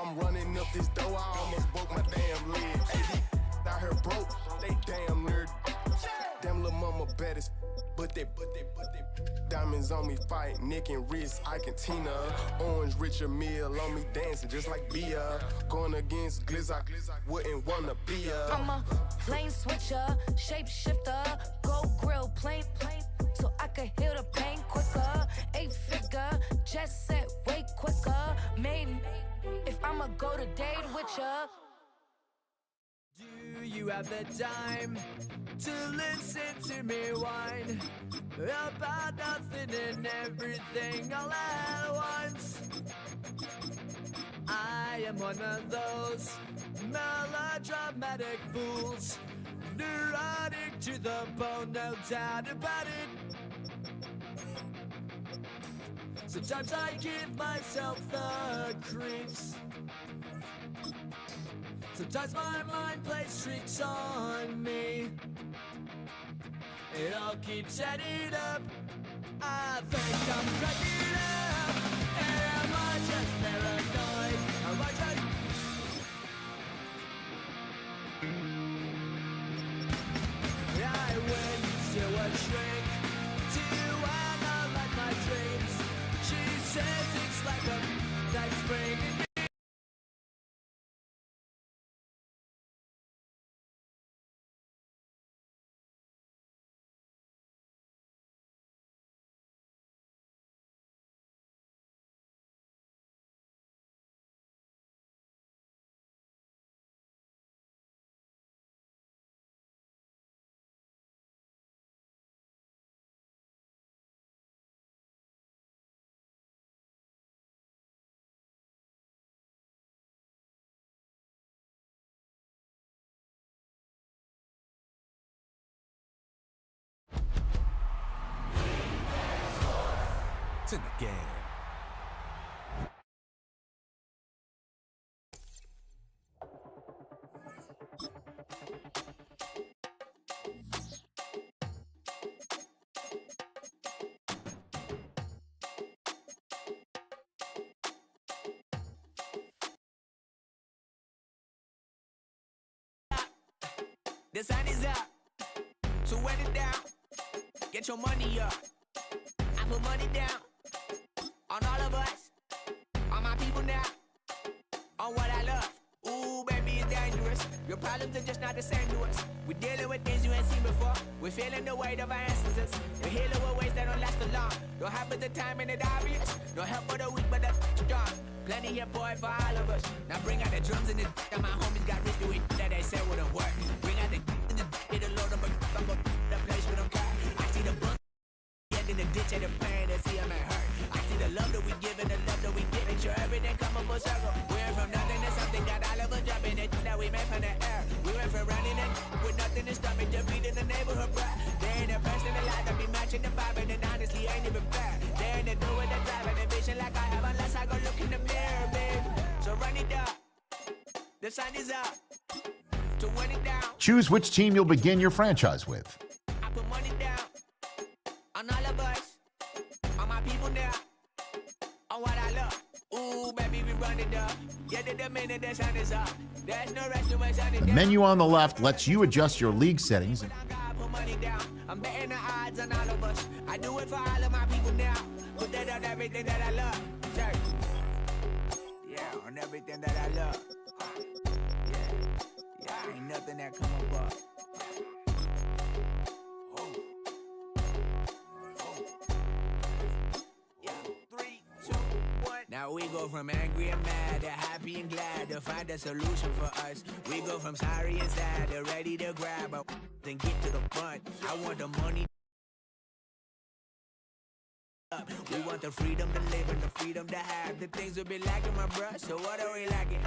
I'm running up this door, I almost broke my damn leg. Hey, out here broke, they damn near. Damn little mama bad as but they diamonds on me fight, neck and wrist, I can Tina. Orange Richard Mill on me dancing just like Bia. Going against Glizzy, wouldn't wanna be a. I'm a lane switcher, shapeshifter, go grill, plain, so I can heal the pain quicker. 8-figure, just set way quicker. Made if I'ma go to date with ya. Do you have the time to listen to me whine about nothing and everything all at once? I am one of those melodramatic fools, neurotic to the bone, no doubt about it. Sometimes I give myself the creeps. Sometimes my mind plays tricks on me. It all keeps adding up. I think I'm cracking up. Am I just paranoid? Am I just... I went to a shrink to analyze my dreams. She says it's like a night spring. It's in the game. The sun is up, so wet it down. Get your money up. I put money down on all of us, on my people now, on what I love. Ooh, baby, it's dangerous. Your problems are just not the same to us. We're dealing with things you ain't seen before. We're feeling the weight of our ancestors. We're healing with ways that don't last for long. Don't happen the time and it obvious. No help for the weak, but the strong. Plenty here, boy, for all of us. Now bring out the drums and the that my homies got rich to it that they said wouldn't work. Bring out the and the hit a load of a the place with them car. I see the bunk in the ditch and the pain that see them ain't hurt. I see the love that we give and the love that we get. Make sure everything come up full circle. We went from nothing to something, got all of us jumping it that we made from the air. We went from running and with nothing to stop it, just beat in the neighborhood, bruh. They ain't the person alive that be matching the vibe, and honestly ain't even fair. They ain't the do with the drive and the vision like I have unless I go look in the mirror, babe. So run it up. The sun is up. To win it down. Choose which team you'll begin your franchise with. I put money down on all of us, on my people now, on what I love. Ooh, baby, we run it up. Yeah, the minute the sun is up. There's no rest to my sun. The menu on the left lets you adjust your league settings. Put money down. I'm betting the odds on all of us. I do it for all of my people now. Put that on everything that I love. Yeah, on everything that I love. Yeah, ain't nothing that come above. Now we go from angry and mad to happy and glad to find a solution for us. We go from sorry and sad to ready to grab up and get to the front. I want the money. We want the freedom to live and the freedom to have the things we be lacking, my bruh. So what are we lacking?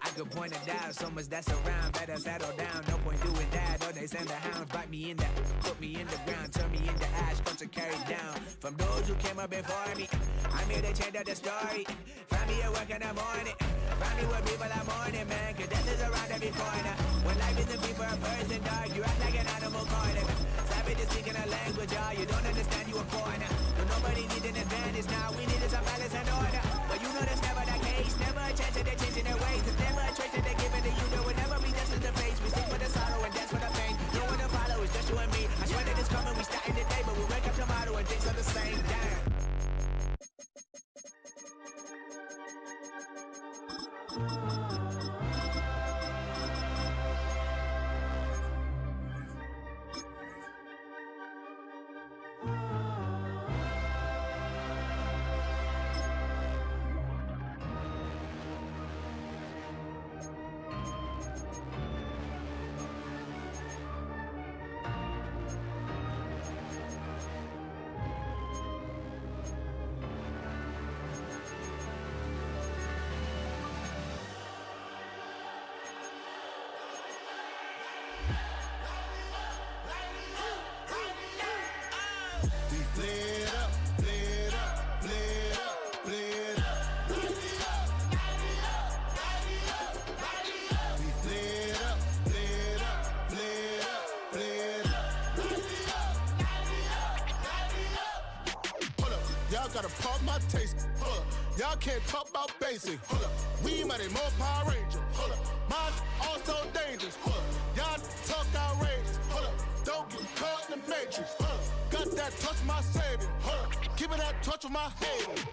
I could point it out, so much that's around. Better settle down, no point doing that. Or they send the hounds, bite me in the, put me in the ground, turn me into ash, got to carry down. From those who came up before me, I'm here to change up the story. Find me at work in the morning, find me where people are mourning, man. Cause death is around every corner. When life isn't free for a person, dog, you act like an animal corner. Savage is speaking a language, y'all. You don't understand, you a foreigner. But nobody need an advantage now. We needed some balance and order. But you know that's never the case It's never a chance that they're changing their ways. It's never a choice that they're giving to you. There will never be justice to face. We sing for the sorrow and dance for the pain. No one to follow, it's just you and me. I swear that it's coming, we starting today, but we wake up tomorrow and things are the same. Damn. We flared up, flared up, flared up, flared up. We flared up, flared up, flared up, flared up. Hold up, y'all gotta pump my taste. Hold up, y'all can't talk about basic. Hold up, we might need more Power Ranger. Hold up, mine also dangerous. Hold up, y'all talk outrageous. Hold up, don't get caught in the matrix. Hold up. Got that touch my savior. Huh. Give me that touch with my haters.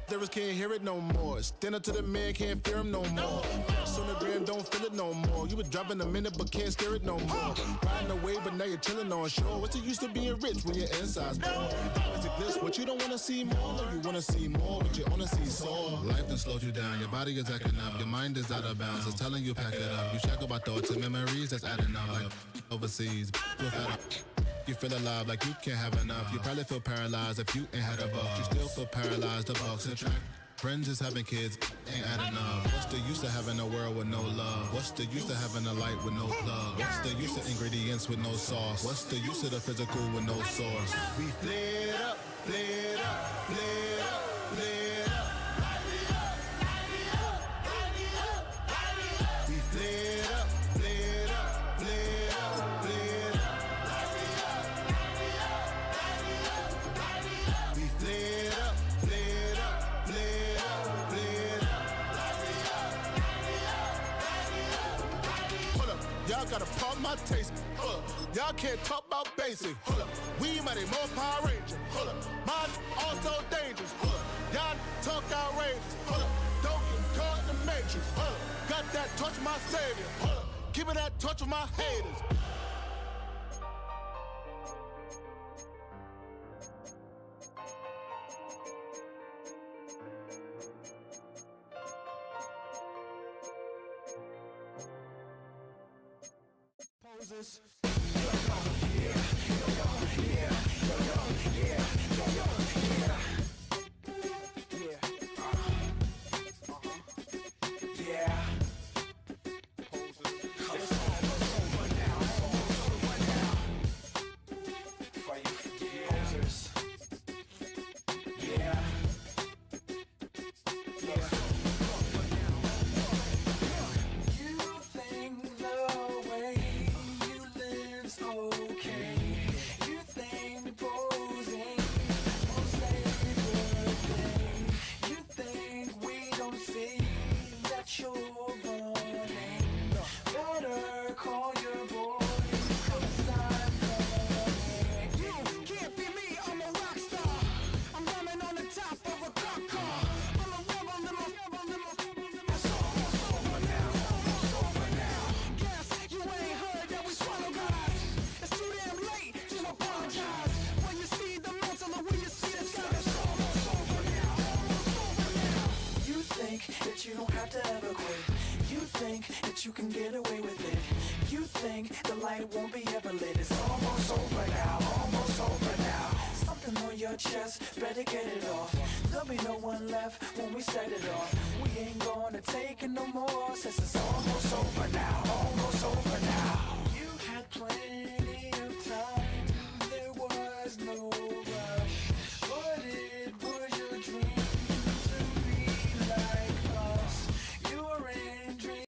Lyrics can't hear it no more. Stand up to the man, can't fear him no more. Sonogram don't feel it no more. You was driving a minute but can't steer it no more. Riding away but now you're chilling on shore. What's the use of being rich when your inside's poor? Is it this what you don't wanna see more? You wanna see more but you wanna see soar. Life done slowed you down. Your body is acting up. Your mind is out of bounds. It's telling you pack it up. You shackle about thoughts and memories that's adding up. Like overseas. You feel alive like you can't have enough. You probably feel paralyzed if you ain't had a buck. You still feel paralyzed, the box and track. Friends is having kids, ain't adding up. What's the use of having a world with no love? What's the use of having a light with no plug? What's the use of ingredients with no sauce? What's the use of the physical with no source? We flared up, flared up, flared up, flared up. We flared up, flared up, flared up, flared up. We flared up, flared up, flared up, flared up. Hold up, y'all gotta pump my taste. Hold up, y'all can't talk about basic. Hold up, we might need more Power Ranger. Hold up, mine also dangerous. Hold up, y'all talk outrageous. Hold up, don't get caught in the matrix. Hold up, got that touch my savior. Hold up, give me that touch with my haters. Poses. You can get away with it. You think the light won't be ever lit. It's almost over now, almost over now. Something on your chest, better get it off. There'll be no one left when we set it off. We ain't gonna take it no more, since it's almost over now, almost over now. You had plenty of time, there was no rush. But it was your dream to be like us. You were in dream.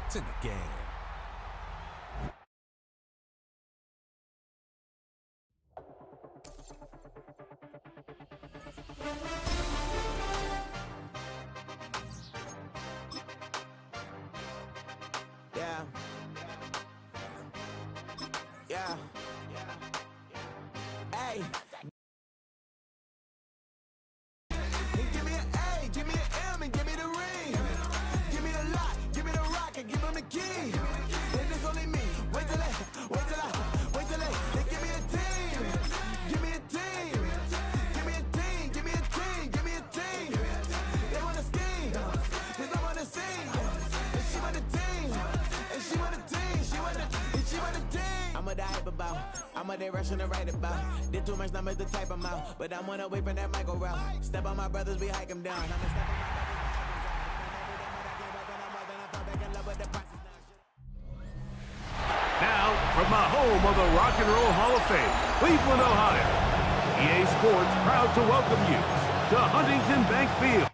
It's in the game. Yeah. Yeah. Hey. Give me an A, give me an M, and give me the ring. Give me the lock, give me the rock, and give him the key. And it's only me. Wait till they give me a team. Give me a team. Give me a team. Give me a team. Give me a team. They wanna scheme, 'cause I wanna sing. And she want a team. And she want a team. She want a team. I'm a hype about. I'm a they rushing to write about. Did too much numbers to type them out. But I'm one away from that Michael route. Step on my brothers, we hike them down. I'ma step on my Now, from the home of the Rock and Roll Hall of Fame, Cleveland, Ohio, EA Sports proud to welcome you to Huntington Bank Field.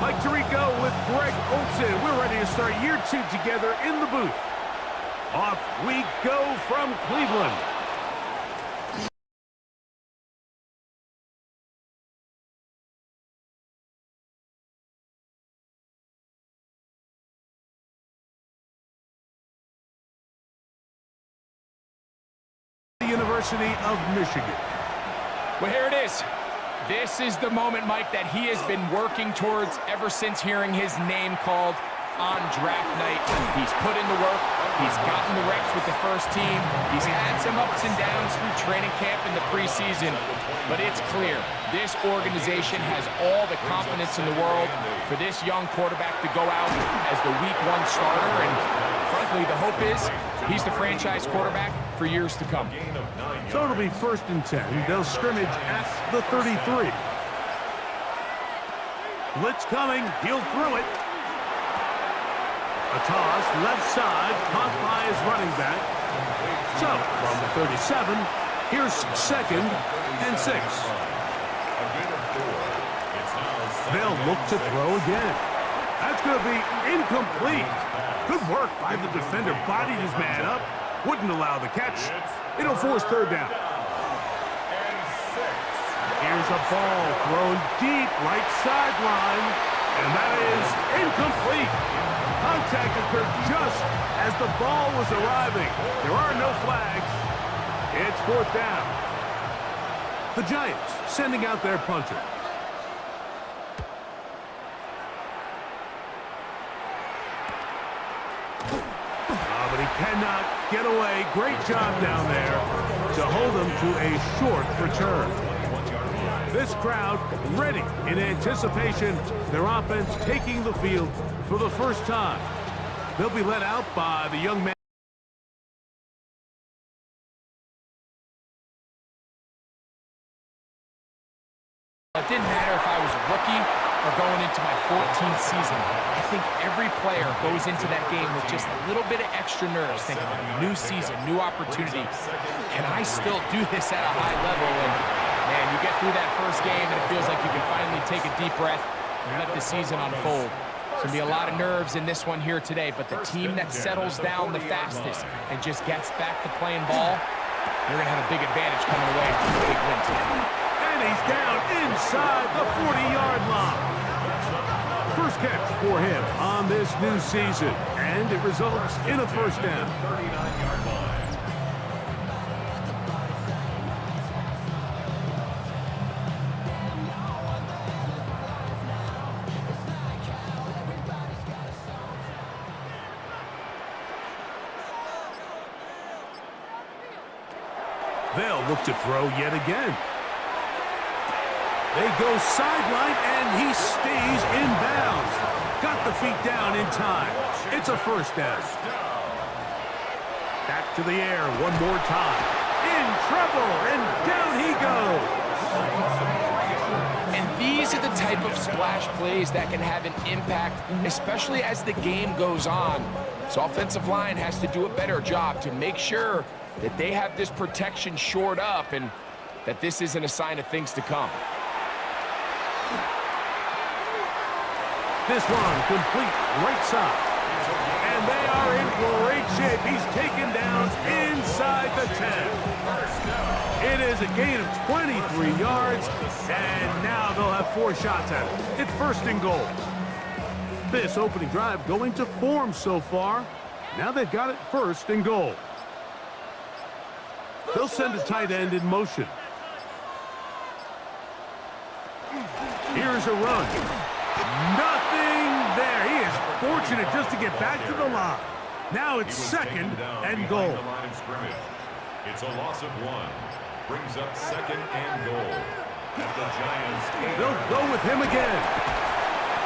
Mike Tirico with Greg Olsen. We're ready to start year 2 together in the booth. Off we go from Cleveland. University of Michigan. Well, here it is. This is the moment, Mike, that he has been working towards ever since hearing his name called on draft night. He's put in the work. He's gotten the reps with the first team. He's had some ups and downs through training camp in the preseason, but it's clear this organization has all the confidence in the world for this young quarterback to go out as the Week 1 starter, and frankly, the hope is he's the franchise quarterback for years to come. So it'll be 1st and 10. They'll scrimmage at the 33. Blitz coming. He'll throw it. A toss, left side, caught by his running back. So, from the 37, here's 2nd and 6. They'll look to throw again. That's going to be incomplete. Good work by the defender. Bodied his man up. Wouldn't allow the catch. It'll force 3rd down. Here's a ball thrown deep right sideline. And that is incomplete. Contact occurred just as the ball was arriving. There are no flags. It's 4th down. The Giants sending out their punter. But he cannot get away. Great job down there to hold him to a short return. This crowd ready in anticipation. Their offense taking the field for the first time. They'll be led out by the young man. It didn't matter if I was a rookie or going into my 14th season. I think every player goes into that game with just a little bit of extra nerves, thinking, new season, new opportunity. Can I still do this at a high level? And man, you get through that first game and it feels like you can finally take a deep breath and let the season unfold. There's going to be a lot of nerves in this one here today, but the team that settles down the fastest and just gets back to playing ball, they're going to have a big advantage coming away from the big win today. And he's down inside the 40-yard line. First catch for him on this new season, and it results in a 1st down. They'll look to throw yet again. They go sideline, and he stays in bounds. Got the feet down in time. It's a 1st down. Back to the air one more time. In trouble, and down he goes. And these are the type of splash plays that can have an impact, especially as the game goes on. So offensive line has to do a better job to make sure that they have this protection shored up. And that this isn't a sign of things to come. This one complete right side. And they are in great shape. He's taken down inside the 10. It is a gain of 23 yards, and now they'll have 4 shots at it. It's first and goal. This opening drive going to form so far. Now they've got it first and goal. They'll send a tight end in motion. Here's a run. Nothing there. He is fortunate just to get back to the line. Now it's second and goal. It's a loss of 1. Brings up second and goal. At the Giants. They'll go with him again.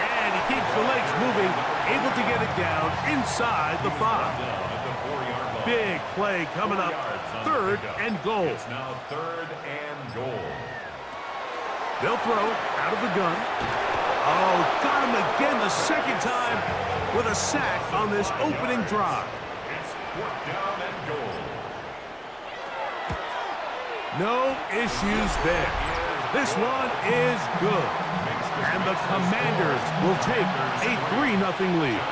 And he keeps the legs moving, able to get it down inside the 5. Big play coming up. Third and goal. It's now third and goal. They'll throw out of the gun. Oh, got him again the second time with a sack on this opening drive. It's 4th down and goal. No issues there. This one is good. And the Commanders will take a 3-0 lead.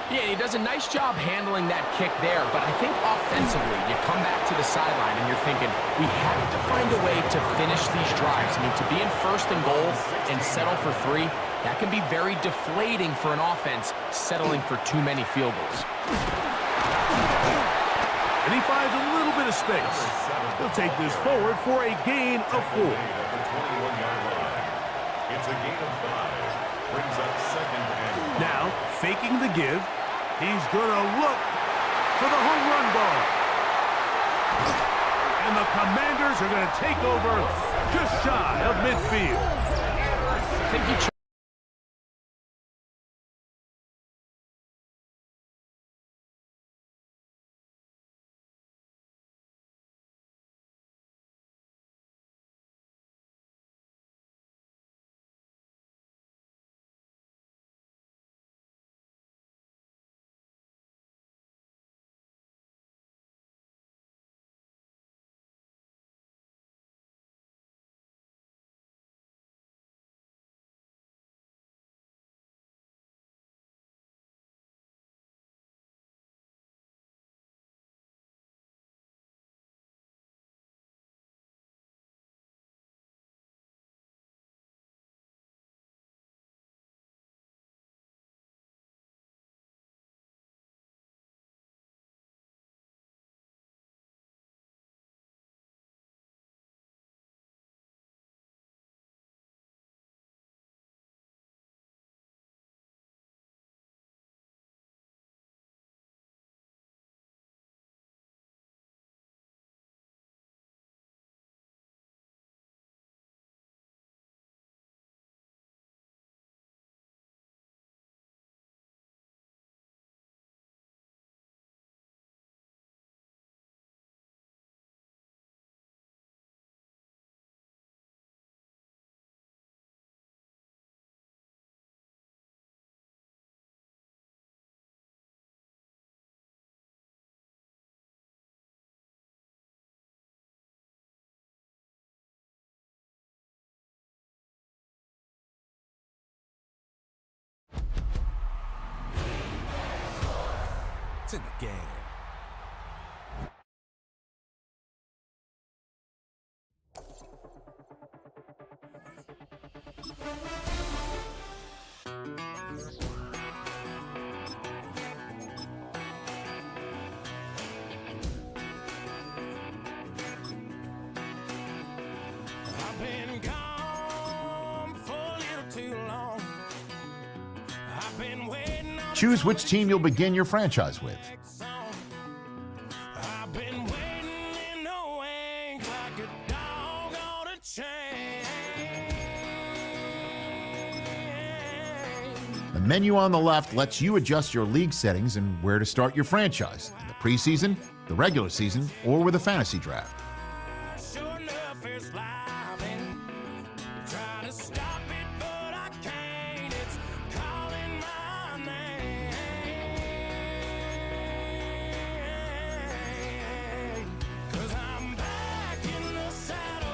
Yeah, he does a nice job handling that kick there, but I think offensively, you come back to the sideline and you're thinking, we have to find a way to finish these drives. I mean, to be in first and goal and settle for 3, that can be very deflating for an offense settling for too many field goals. And he finds a little bit of space. He'll take this forward for a gain of 4. It's a gain of 5. Brings up second and now, faking the give, he's going to look for the home run ball. And the Commanders are going to take over just shy of midfield. I think he It's in the game. I've been gone for a little too long. I've been waiting on Choose which team you'll begin your franchise with. I've been waiting in the wings like a dog on a chain. The menu on the left lets you adjust your league settings and where to start your franchise in the preseason, the regular season, or with a fantasy draft. Sure enough, it's live and trying to stop it, but I can't. It's calling my name. 'Cause I'm back in the saddle.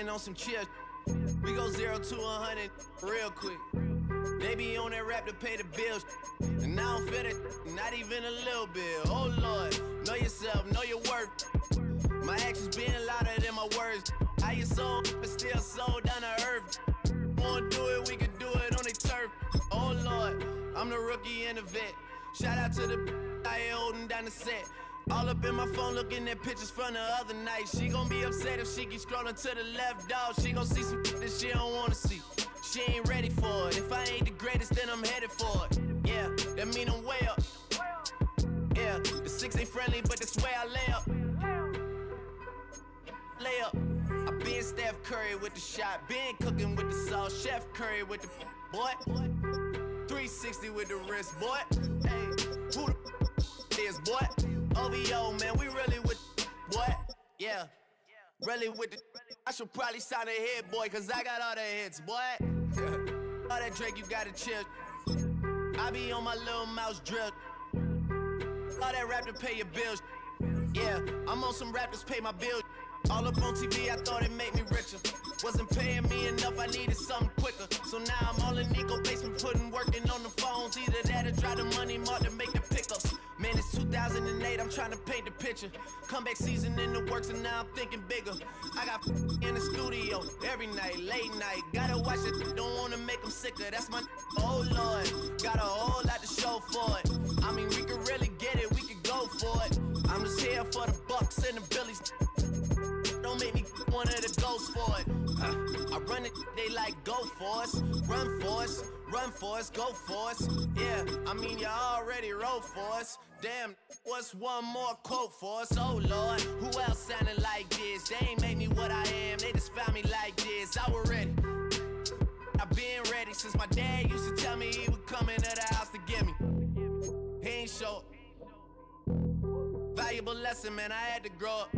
been on some chill. We go 0 to 100 real quick. They be on that rap to pay the bills. And I don't feel it, not even a little bit. Oh Lord, know yourself, know your worth. My actions being louder than my words. How you sold, but still sold down to earth. Wanna do it, we can do it on the turf. Oh Lord, I'm the rookie and the vet. Shout out to the I ain't holding down the set. All up in my phone looking at pictures from the other night. She gon' be upset if she keep scrolling to the left, dog. She gon' see some that she don't wanna see. She ain't ready for it. If I ain't the greatest, then I'm headed for it. Yeah, that mean I'm way up. Yeah, the 6 ain't friendly, but that's where I lay up. Lay up. I been Steph Curry with the shot. Been cooking with the sauce. Chef Curry with the boy. 360 with the wrist, boy. Hey, who the is, boy? OVO, man, we really with boy. Yeah, really with the. I should probably sign a hit, boy, cause I got all the hits, boy. All that Drake, you gotta chill. I be on my little mouse drill. All that rap to pay your bills. Yeah, I'm on some rappers pay my bills. All up on TV, I thought it made me richer. Wasn't paying me enough, I needed something quicker. So now I'm all in Nico basement, working on the phones. Either that or try the money mark to make the pickups. Man, it's 2008, I'm trying to paint the picture. Comeback season in the works and now I'm thinking bigger. I got in the studio every night, late night. Gotta watch it, don't wanna make them sicker. That's my, oh Lord. Got a whole lot to show for it. I mean, we could really get it, we could go for it. I'm just here for the Bucks and the Billies. Don't make me one of the ghosts for it. I run it, they like go for us. Run for us, run for us, go for us. Yeah, I mean you already wrote for us. Damn, what's one more quote for us? Oh Lord, who else sounded like this? They ain't made me what I am, they just found me like this. I was ready, I've been ready since my dad used to tell me he would come into the house to get me. He ain't show. Valuable lesson, man, I had to grow up.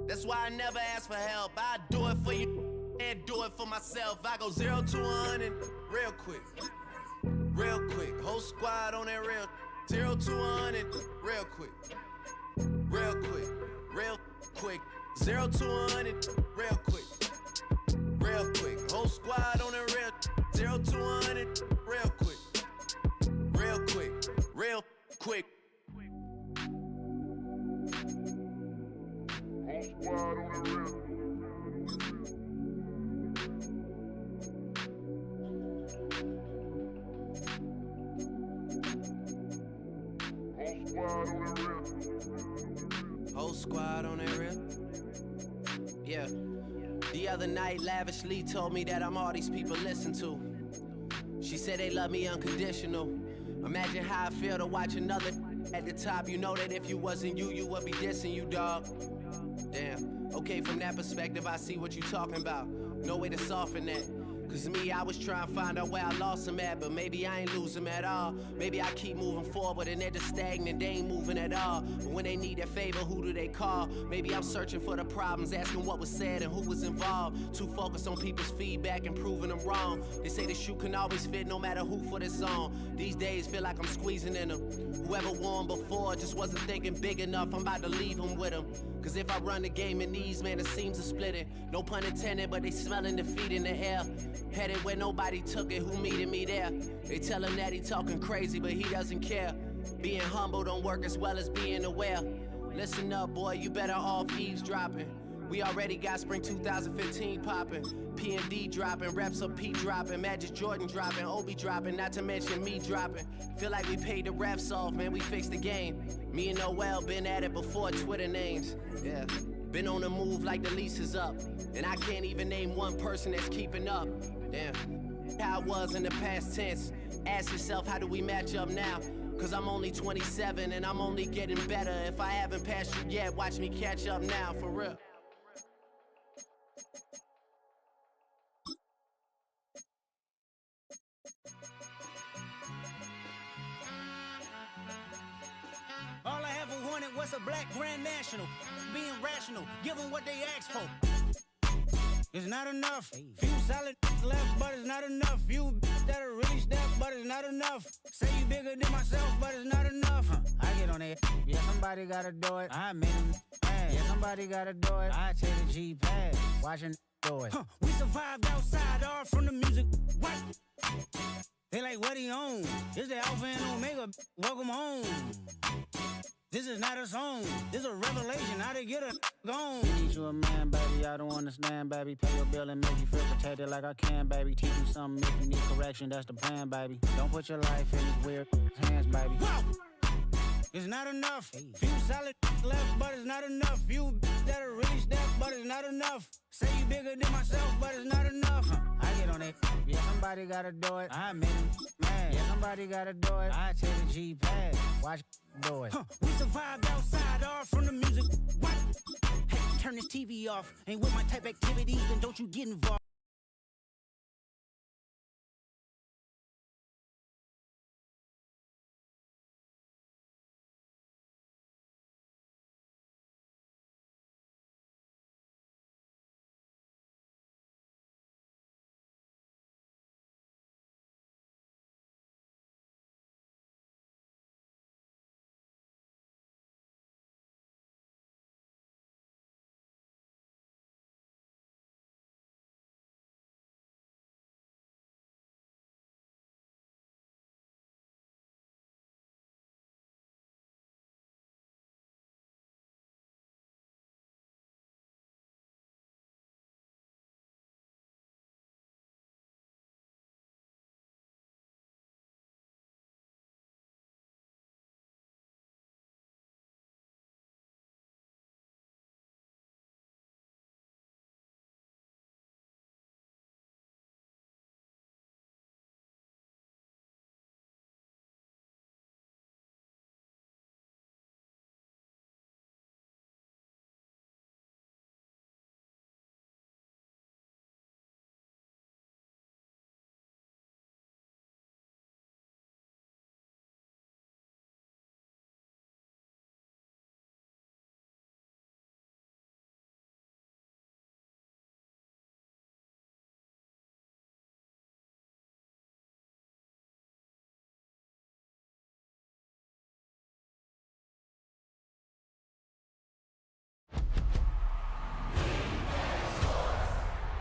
That's why I never ask for help. I do it for you and do it for myself. I go 0 to 100 real quick. Real quick. Whole squad on that real. 0 to 100 real quick. Real quick. Real quick. 0 to 100 real quick. Real quick. Whole squad on that real. 0 to 100 real quick. Real quick. Real quick. Squad on the real. Whole squad on that real. Yeah. The other night, lavishly told me that I'm all these people listen to. She said they love me unconditional. Imagine how I feel to watch another at the top. You know that if you wasn't you, you would be dissing you, dog. Damn, okay, from that perspective, I see what you talking about. No way to soften that. Cause me, I was trying to find out where I lost him at, but maybe I ain't lose him at all. Maybe I keep moving forward and they're just stagnant, they ain't moving at all. But when they need a favor, who do they call? Maybe I'm searching for the problems, asking what was said and who was involved. Too focused on people's feedback and proving them wrong. They say the shoe can always fit no matter who for the song. These days feel like I'm squeezing in them. Whoever won before just wasn't thinking big enough, I'm about to leave them with them. Cause if I run the game in these, man, it seems to split it. No pun intended, but they smelling defeat in the air. Headed where nobody took it, who meeting me there? They tell him that he talking crazy, but he doesn't care. Being humble don't work as well as being aware. Listen up, boy, you better off eavesdropping. We already got spring 2015 popping. P&D dropping, reps up P dropping, Magic Jordan dropping, Obi dropping, not to mention me dropping. Feel like we paid the refs off, man, we fixed the game. Me and Noel been at it before Twitter names. Yeah, been on the move like the lease is up. And I can't even name one person that's keeping up. Damn, how it was in the past tense. Ask yourself, how do we match up now? Cause I'm only 27 and I'm only getting better. If I haven't passed you yet, watch me catch up now, for real. All I ever wanted was a black Grand National. Being rational, give them what they asked for. It's not enough. Few solid left, but it's not enough. Few that'll really step, but it's not enough. Say you bigger than myself, but it's not enough. I get on it. Yeah, somebody gotta do it. I made him. Yeah, somebody gotta do it. I take the G-Pad. Watching Boy. We survived outside, all from the music. What? They like, what he on? This the Alpha and Omega. Welcome home. This is not a song. This is a revelation. How to get a gone. Need you a man, baby. I don't understand, baby. Pay your bill and make you feel protected like I can, baby. Teach you something if you need correction. That's the plan, baby. Don't put your life in these weird hands, baby. Whoa! It's not enough. Few solid left, but it's not enough. Few that'll reach that, but it's not enough. Say you bigger than myself, but it's not enough. I get on it. Yeah, somebody gotta do it. I made him mad. Yeah, somebody gotta do it. I take the G-pad. Watch do it. We survived outside, all from the music. What? Hey, turn this TV off. Ain't with my type activities, then don't you get involved.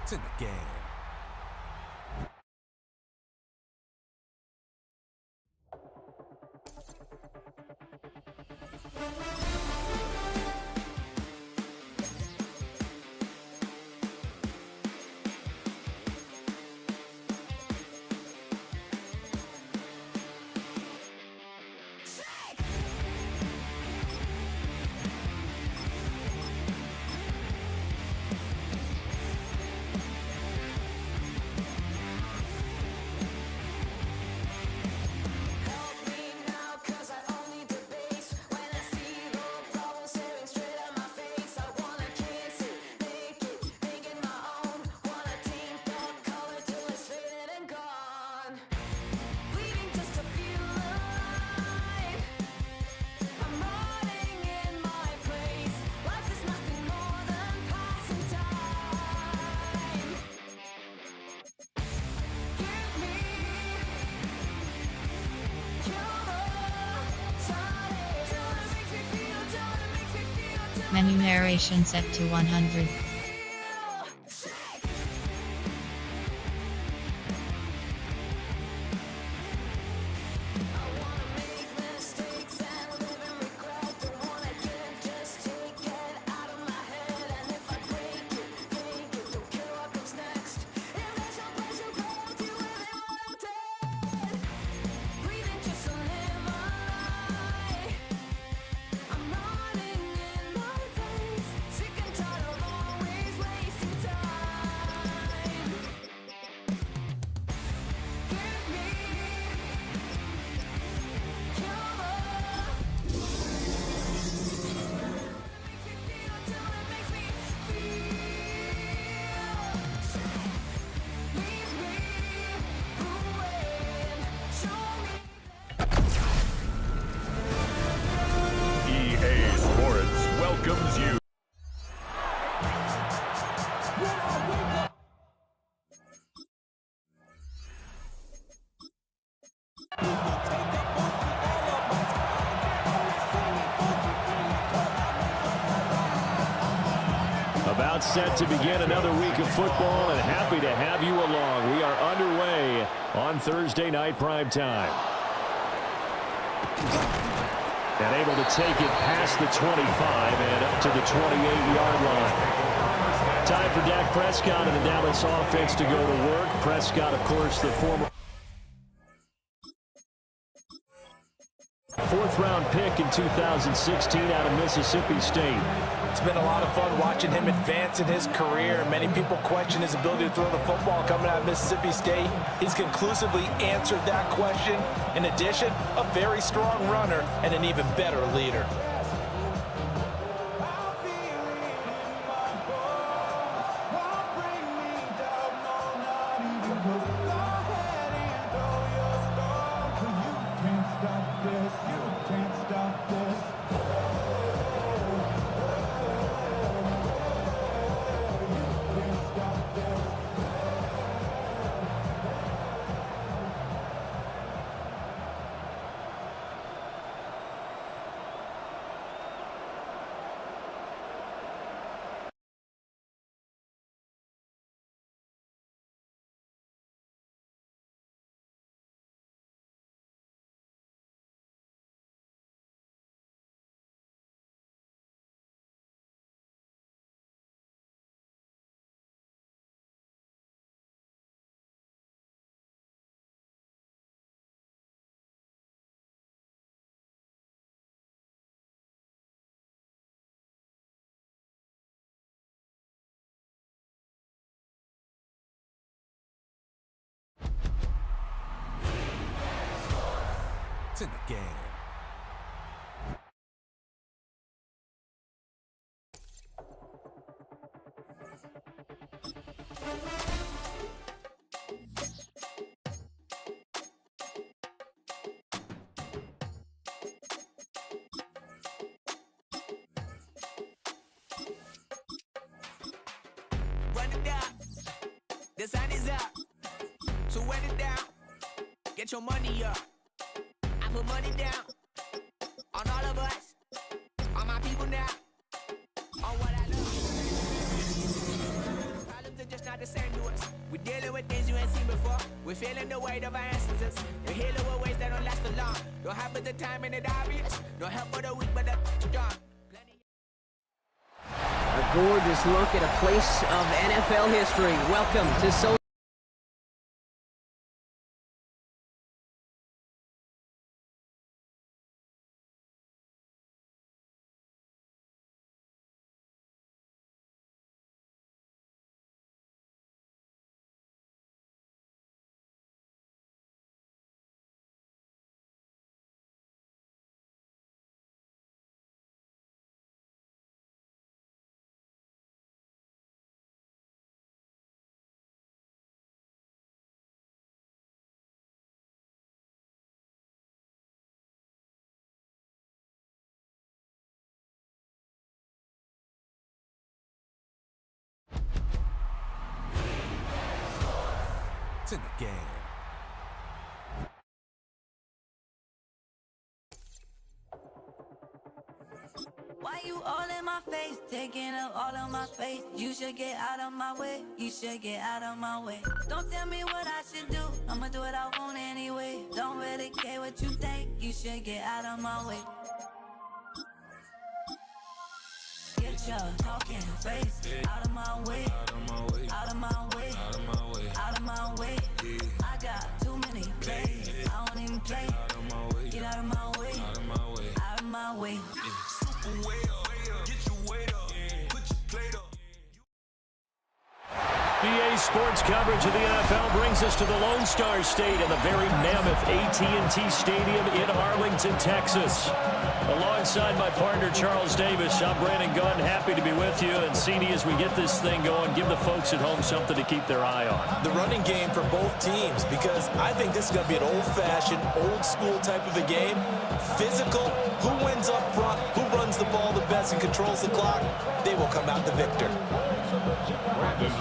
It's in the game. Menu narration set to 100. About set to begin another week of football, and happy to have you along. We are underway on Thursday night primetime. And able to take it past the 25 and up to the 28-yard line. Time for Dak Prescott and the Dallas offense to go to work. Prescott, of course, the former fourth-round pick in 2016 out of Mississippi State. It's been a lot of fun watching him advance in his career. Many people question his ability to throw the football coming out of Mississippi State. He's conclusively answered that question. In addition, a very strong runner and an even better leader. It's in the game. Run it down. The sun is up. So wet it down. Get your money up. I put money down on all of us, on my people now, on what I love. Problems are just not the same to us. We're dealing with things you ain't seen before. We're feeling the weight of our ancestors. We're healing with ways that don't last for long. Don't happen the time and it obvious. No help for the weak, but the strong. A gorgeous look at a place of NFL history. Welcome to It's in the game. Why you all in my face, taking up all of my space? You should get out of my way, you should get out of my way. Don't tell me what I should do, I'ma do what I want anyway. Don't really care what you think, you should get out of my way. Get your talking face out of my way, out of my way, out of my way, out of my way, out of my way. I got too many plays, I don't even play. Get out of my way, out of my way, out of my way. BA Sports coverage of the NFL brings us to the Lone Star State in the very mammoth AT&T Stadium in Arlington, Texas. Alongside my partner, Charles Davis, I'm Brandon Gunn. Happy to be with you. And, CD, as we get this thing going, give the folks at home something to keep their eye on. The running game for both teams, because I think this is going to be an old-fashioned, old-school type of a game. Physical, who wins up front, who runs the ball the best and controls the clock, they will come out the victor.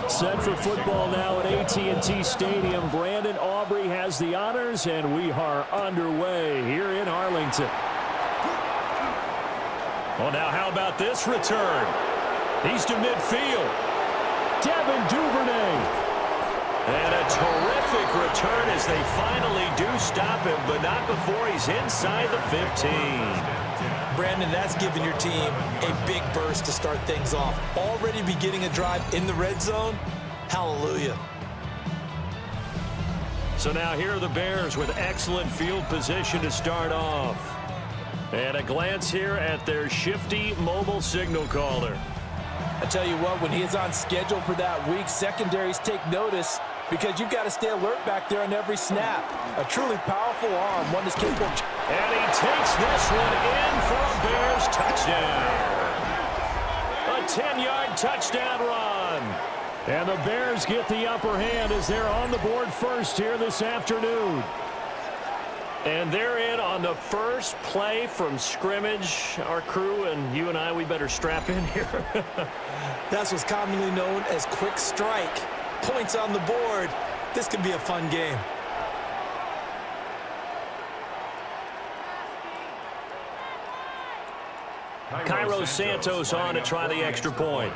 Set for football now at AT&T Stadium. Brandon Aubrey has the honors, and we are underway here in Arlington. Well, now how about this return? He's to midfield. Devin Duvernay. And a terrific return as they finally do stop him, but not before he's inside the 15. Brandon, that's giving your team a big burst to start things off. Already beginning a drive in the red zone. Hallelujah. So now here are the Bears with excellent field position to start off. And a glance here at their shifty mobile signal caller. I tell you what, when he is on schedule for that week, secondaries take notice because you've got to stay alert back there on every snap. A truly powerful arm, one that's capable. And he takes this one in for a Bears touchdown. A 10-yard touchdown run. And the Bears get the upper hand as they're on the board first here this afternoon. And they're in on the first play from scrimmage. Our crew and you and I, we better strap in here. That's what's commonly known as quick strike. Points on the board. This could be a fun game. Cairo Santos on to try the extra point.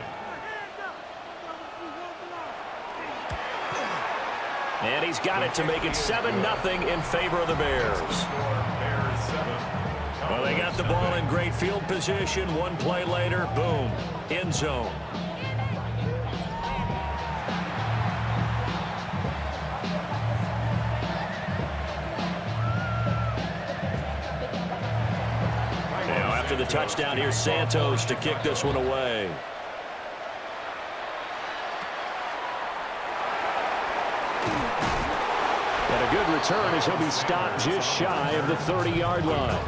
And he's got it to make it 7-0 in favor of the Bears. Well, they got the ball in great field position. One play later, boom, end zone. Now, after the touchdown, here's Santos to kick this one away. And a good return as he'll be stopped just shy of the 30-yard line.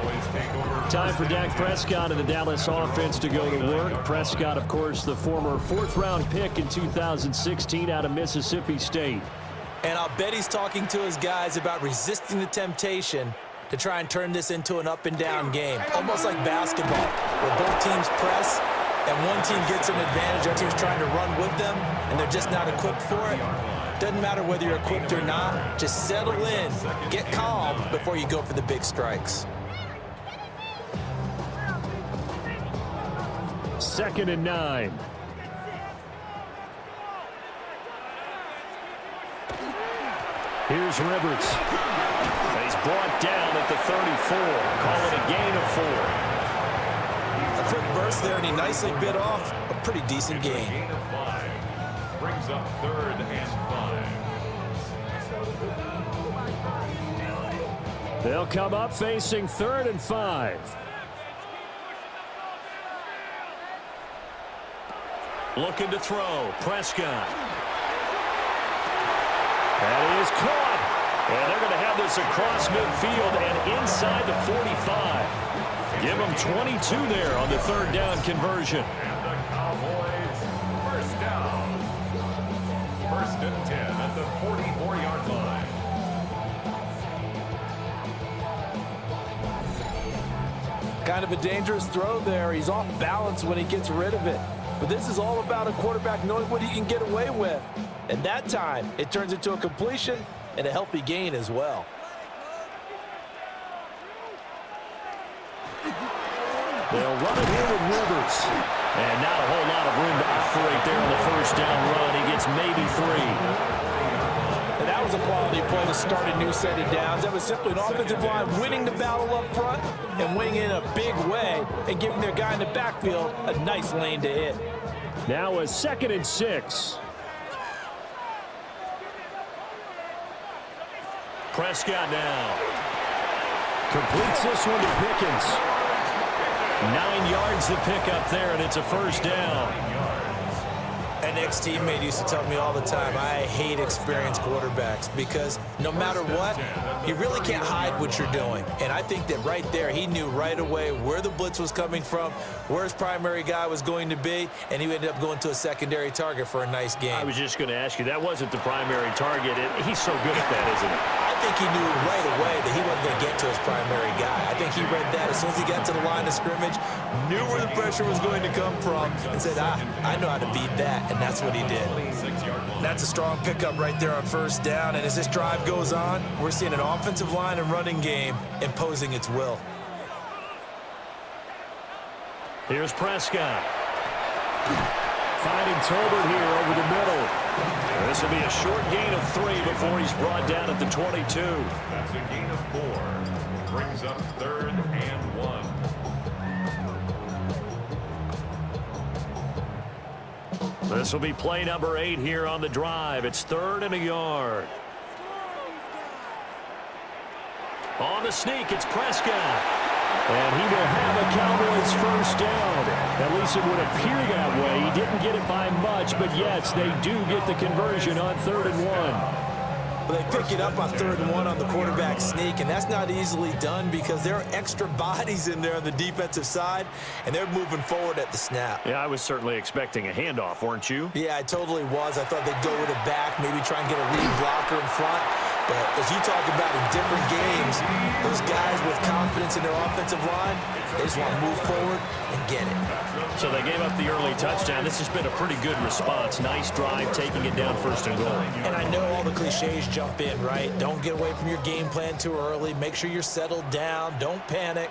Time for Dak Prescott and the Dallas offense to go to work. Prescott, of course, the former fourth-round pick in 2016 out of Mississippi State. And I'll bet he's talking to his guys about resisting the temptation to try and turn this into an up-and-down game. Almost like basketball, where both teams press, and one team gets an advantage, other team's trying to run with them, and they're just not equipped for it. Doesn't matter whether you're equipped or not. Just settle in, get calm before you go for the big strikes. 2nd and 9. Here's Rivers. He's brought down at the 34. Call it a gain of 4. A quick burst there, and he nicely bit off a pretty decent gain. Brings up 3rd and 5. They'll come up facing 3rd and 5. Looking to throw. Prescott. That is caught. And they're going to have this across midfield and inside the 45. Give them 22 there on the 3rd down conversion. And the Cowboys first down. 1st and 10 at the 44-yard line. Kind of a dangerous throw there. He's off balance when he gets rid of it. But this is all about a quarterback knowing what he can get away with. And that time, it turns into a completion and a healthy gain as well. They'll run it here with Rivers. And not a whole lot of room to operate there on the 1st down run. He gets maybe 3. And that was a quality play to start a new set of downs. That was simply an offensive line winning the battle up front and winning in a big way and giving their guy in the backfield a nice lane to hit. Now a 2nd and 6. Prescott now. Completes this one to Pickens. 9 yards to pick up there, and it's a 1st down. An ex-teammate used to tell me all the time, I hate experienced quarterbacks because no matter what, you really can't hide what you're doing. And I think that right there, he knew right away where the blitz was coming from, where his primary guy was going to be, and he ended up going to a secondary target for a nice game. I was just going to ask you, that wasn't the primary target. He's so good at that, isn't he? I think he knew right away that he wasn't going to get to his primary guy. I think he read that as soon as he got to the line of scrimmage, knew where the pressure was going to come from, and said, I know how to beat that, and that's what he did. That's a strong pickup right there on 1st down, and as this drive goes on, we're seeing an offensive line and running game imposing its will. Here's Prescott. finding Tolbert here over the middle. This will be a short gain of 3 before he's brought down at the 22. That's a gain of 4. Brings up 3rd and 1. This will be play number 8 here on the drive. It's 3rd and a yard. On the sneak, it's Prescott. And he will have a Cowboys first down. At least it would appear that way. He didn't get it by much, but yes, they do get the conversion on 3rd and 1. Well, they pick it up on 3rd and 1 on the quarterback sneak, and that's not easily done because there are extra bodies in there on the defensive side, and they're moving forward at the snap. Yeah, I was certainly expecting a handoff, weren't you? Yeah, I totally was. I thought they'd go with it back, maybe try and get a lead blocker in front. But as you talk about in different games, those guys with confidence in their offensive line, they just want to move forward and get it. So they gave up the early touchdown. This has been a pretty good response. Nice drive, taking it down 1st and goal. And I know all the cliches jump in, right? Don't get away from your game plan too early. Make sure you're settled down. Don't panic.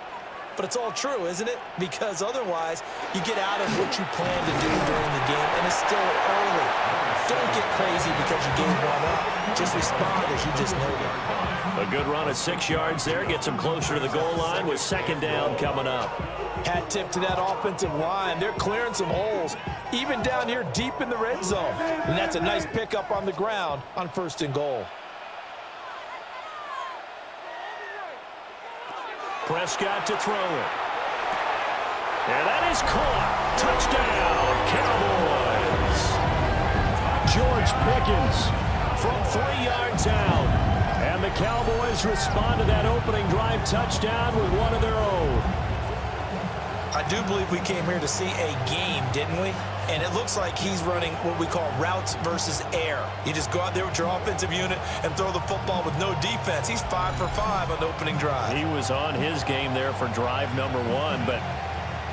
But it's all true, isn't it? Because otherwise, you get out of what you plan to do during the game, and it's still early. Don't get crazy because you gave one up. Just respond as you just noted. A good run at 6 yards there. Gets him closer to the goal line with 2nd down coming up. Hat tip to that offensive line. They're clearing some holes, even down here deep in the red zone. And that's a nice pickup on the ground on 1st and goal. Prescott to throw it. And that is caught. Touchdown, Cowboys. George Pickens from 3 yards out. And the Cowboys respond to that opening drive touchdown with one of their own. I do believe we came here to see a game, didn't we? And it looks like he's running what we call routes versus air. You just go out there with your offensive unit and throw the football with no defense. He's 5 for 5 on the opening drive. He was on his game there for drive number 1, but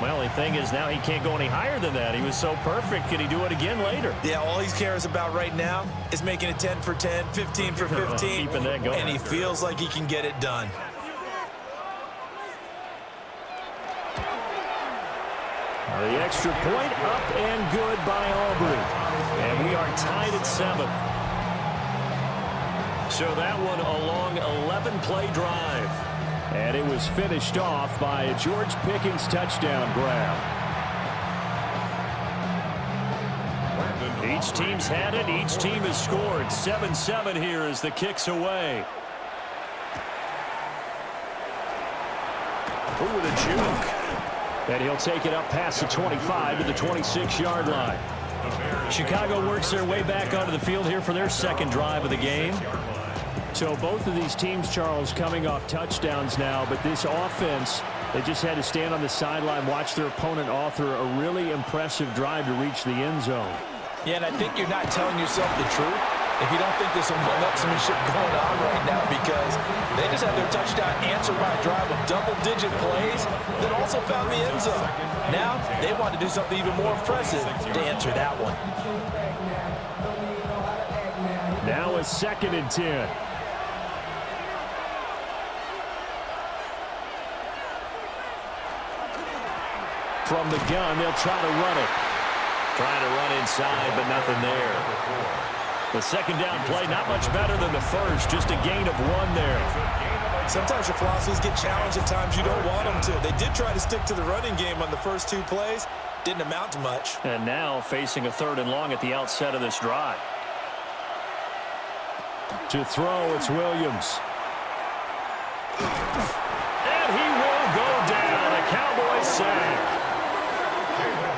my only thing is now he can't go any higher than that. He was so perfect. Can he do it again later? Yeah, all he cares about right now is making it 10 for 10, 15 for 15. Keeping that going. And he feels like he can get it done. The extra point up and good by Aubrey. And we are tied at 7. So that one a long 11-play drive. And it was finished off by a George Pickens touchdown grab. Each team's had it. Each team has scored. 7-7 here as the kick's away. Ooh, with a juke. And he'll take it up past the 25 to the 26-yard line. Chicago works their way back onto the field here for their 2nd drive of the game. So both of these teams, Charles, coming off touchdowns now, but this offense, they just had to stand on the sideline, watch their opponent author a really impressive drive to reach the end zone. Yeah, and I think you're not telling yourself the truth if you don't think there's some one-upsmanship going on right now, because they just had their touchdown answered by a drive of double-digit plays that also found the end zone. Now, they want to do something even more impressive to answer that one. Now a 2nd and 10. From the gun, they'll try to run it. Trying to run inside, but nothing there. The 2nd down play, not much better than the first, just a gain of 1 there. Sometimes your philosophies get challenged at times you don't want them to. They did try to stick to the running game on the first 2 plays. Didn't amount to much. And now facing a 3rd and long at the outset of this drive. To throw, it's Williams. And he will go down. A Cowboys sack.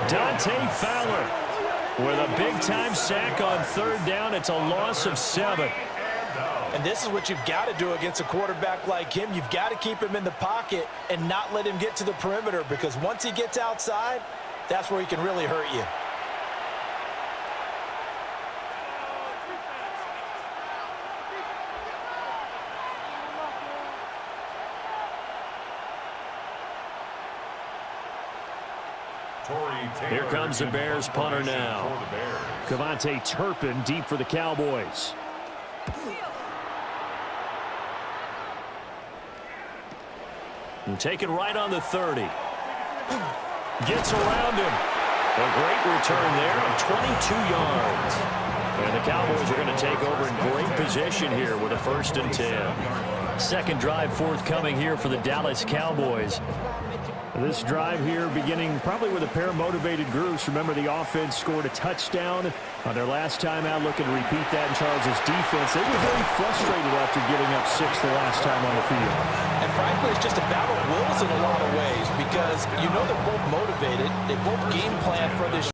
Dante Fowler with a big-time sack on 3rd down. It's a loss of 7. And this is what you've got to do against a quarterback like him. You've got to keep him in the pocket and not let him get to the perimeter, because once he gets outside, that's where he can really hurt you. Here comes the Bears punter now. Kevontae Turpin deep for the Cowboys. And take it right on the 30. Gets around him. A great return there of 22 yards. And the Cowboys are going to take over in great position here with a 1st and 10. Second drive forthcoming here for the Dallas Cowboys. This drive here beginning probably with a pair of motivated groups. Remember, the offense scored a touchdown on their last time out, looking to repeat that in Charles' defense. They were very frustrated after giving up 6 the last time on the field. And frankly, it's just a battle of wills in a lot of ways because you know they're both motivated. They both game plan for this.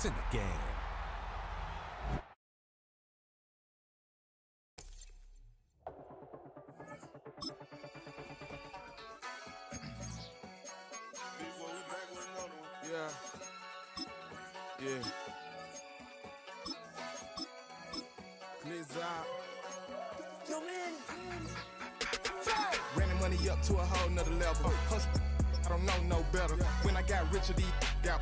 It's in the game. Yeah. Glizz out. Ran the money up to a whole nother level. Hustle, I don't know no better. When I got richer, these got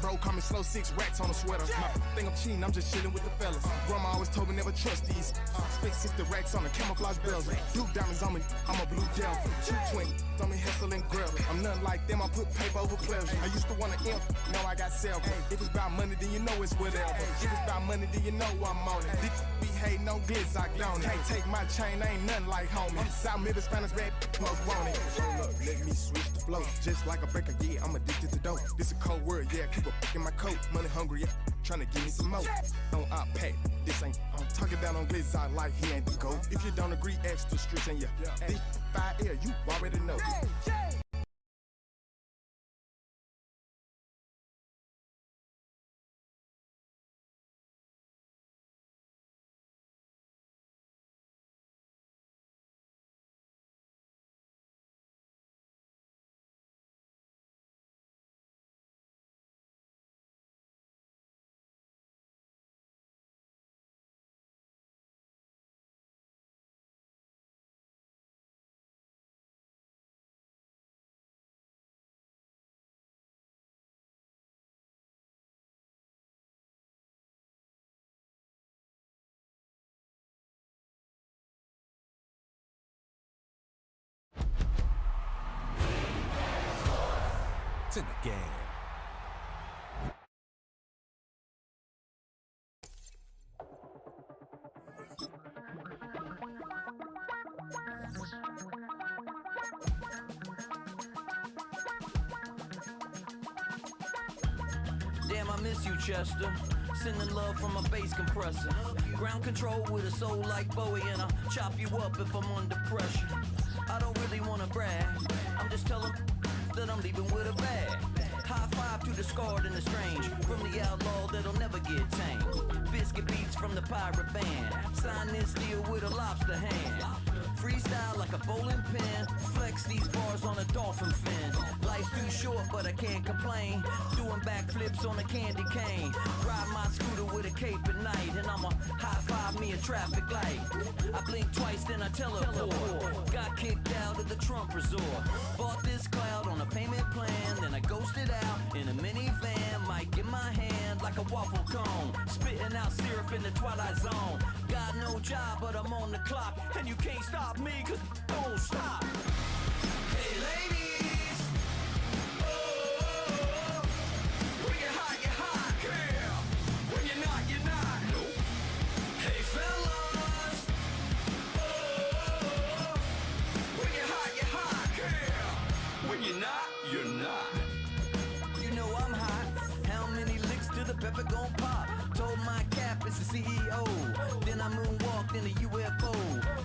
bro, call me slow, 6 racks on a sweater. My thing I'm cheating, I'm just chilling with the fellas. Grandma always told me never trust these. Spent 60 racks on the camouflage bells. Duke diamonds on me, I'm a blue devil. 220 on me, Hessel and Grell. I'm nothing like them, I put paper over pleasure. I used to want to imp, now I got self. If it's about money, then you know it's whatever. If it's about money, then you know I'm on it. This be hating on glitz, I don't it. Can't take my chain, I ain't nothing like homie. South Middle Spanish red, most want it. Hold up, let me switch the flow. Just like a breaker, yeah, I'm addicted to dope. This a cold word, yeah, keep a in my coat. Money hungry, yeah, tryna give me some more. On our pack, this ain't, I'm talking down on glitz, I like he ain't the go. If you don't agree, ask the streets and yeah. This 5 air, you already know. It's in the game. Damn, I miss you, Chester. Sending love from a bass compressor. Ground control with a soul like Bowie, and I'll chop you up if I'm under pressure. I don't really wanna brag, I'm just telling that I'm leaving with a bag. High five to the scarred and the strange, from the outlaw that'll never get tamed. Biscuit beats from the pirate band, sign this deal with a lobster hand. Freestyle like a bowling pin, flex these bars on a dolphin fin. Life's too short, but I can't complain. Doing backflips on a candy cane. Ride my scooter with a cape at night, and I'ma high five me a traffic light. I blink twice, then I teleport. Got kicked out of the Trump resort. Bought this cloud on a payment plan, then I ghosted out in a minivan. Mic in my hand like a waffle cone, spitting out syrup in the twilight zone. Got no job, but I'm on the clock, and you can't stop me, cause don't stop. Hey ladies, oh, when you're hot, yeah. When you're not, you're not. Nope. Hey fellas, oh, when you're hot, yeah. When you're not, you're not. You know I'm hot. How many licks till the pepper gon' pop? Told my cap it's the CEO. Then I moonwalked in a UFO.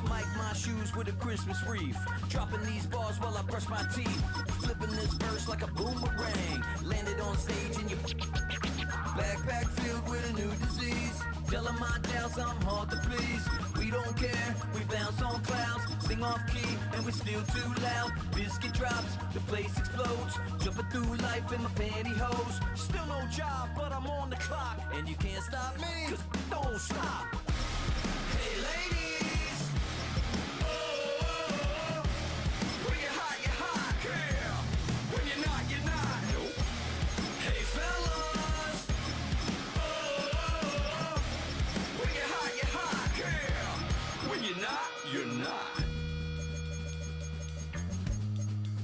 Mike my shoes with a Christmas wreath. Dropping these bars while I brush my teeth. Flipping this verse like a boomerang. Landed on stage in your backpack filled with a new disease. Telling my doubts I'm hard to please. We don't care, we bounce on clouds. Sing off key and we're still too loud. Biscuit drops, the place explodes. Jumping through life in my pantyhose. Still no job, but I'm on the clock. And you can't stop me, cause don't stop. Hey ladies, oh, when you're hot, yeah. When you're not, you're not. Nope. Hey fellas, oh, when you're hot, yeah. When you're not, you're not.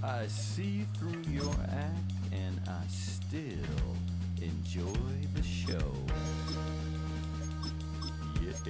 I see through your act and I still enjoy the show. Yeah.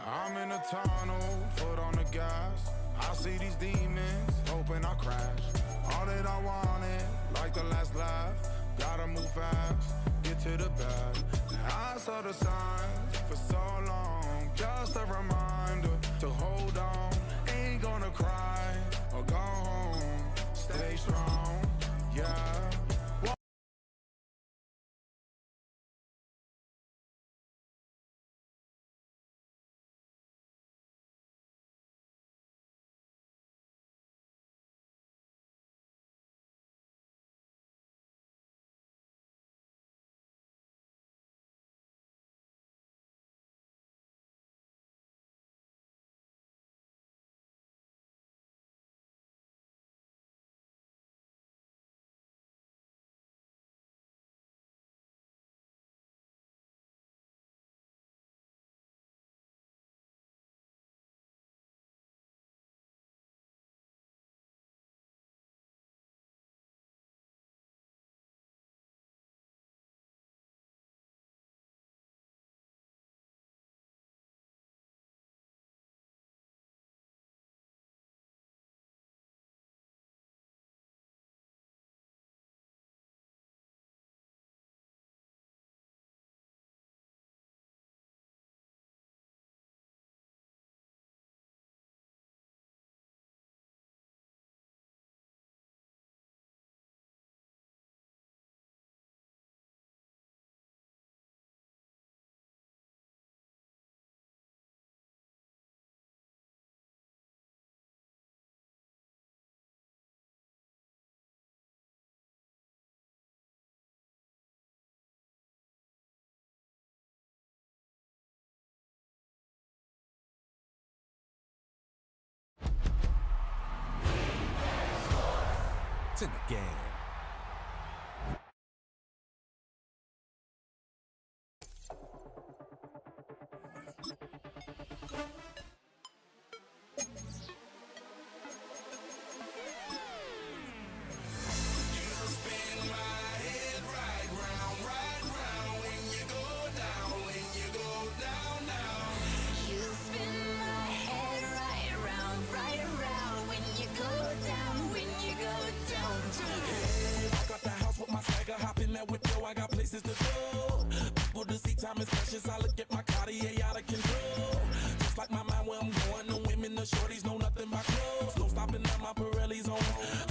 I'm in a tunnel, foot on the gas. I see these demons, hoping I crash. All that I wanted, like the last laugh. Gotta move fast, get to the bag. I saw the signs for so long, just a reminder to hold on. Ain't gonna cry or go home, stay strong, yeah. It's in the game. I got places to go. People to see, time is precious. I look at my Cartier out of control. Just like my mind where I'm going. The women, the shorties know nothing but clothes. No stopping at my Pirelli's on.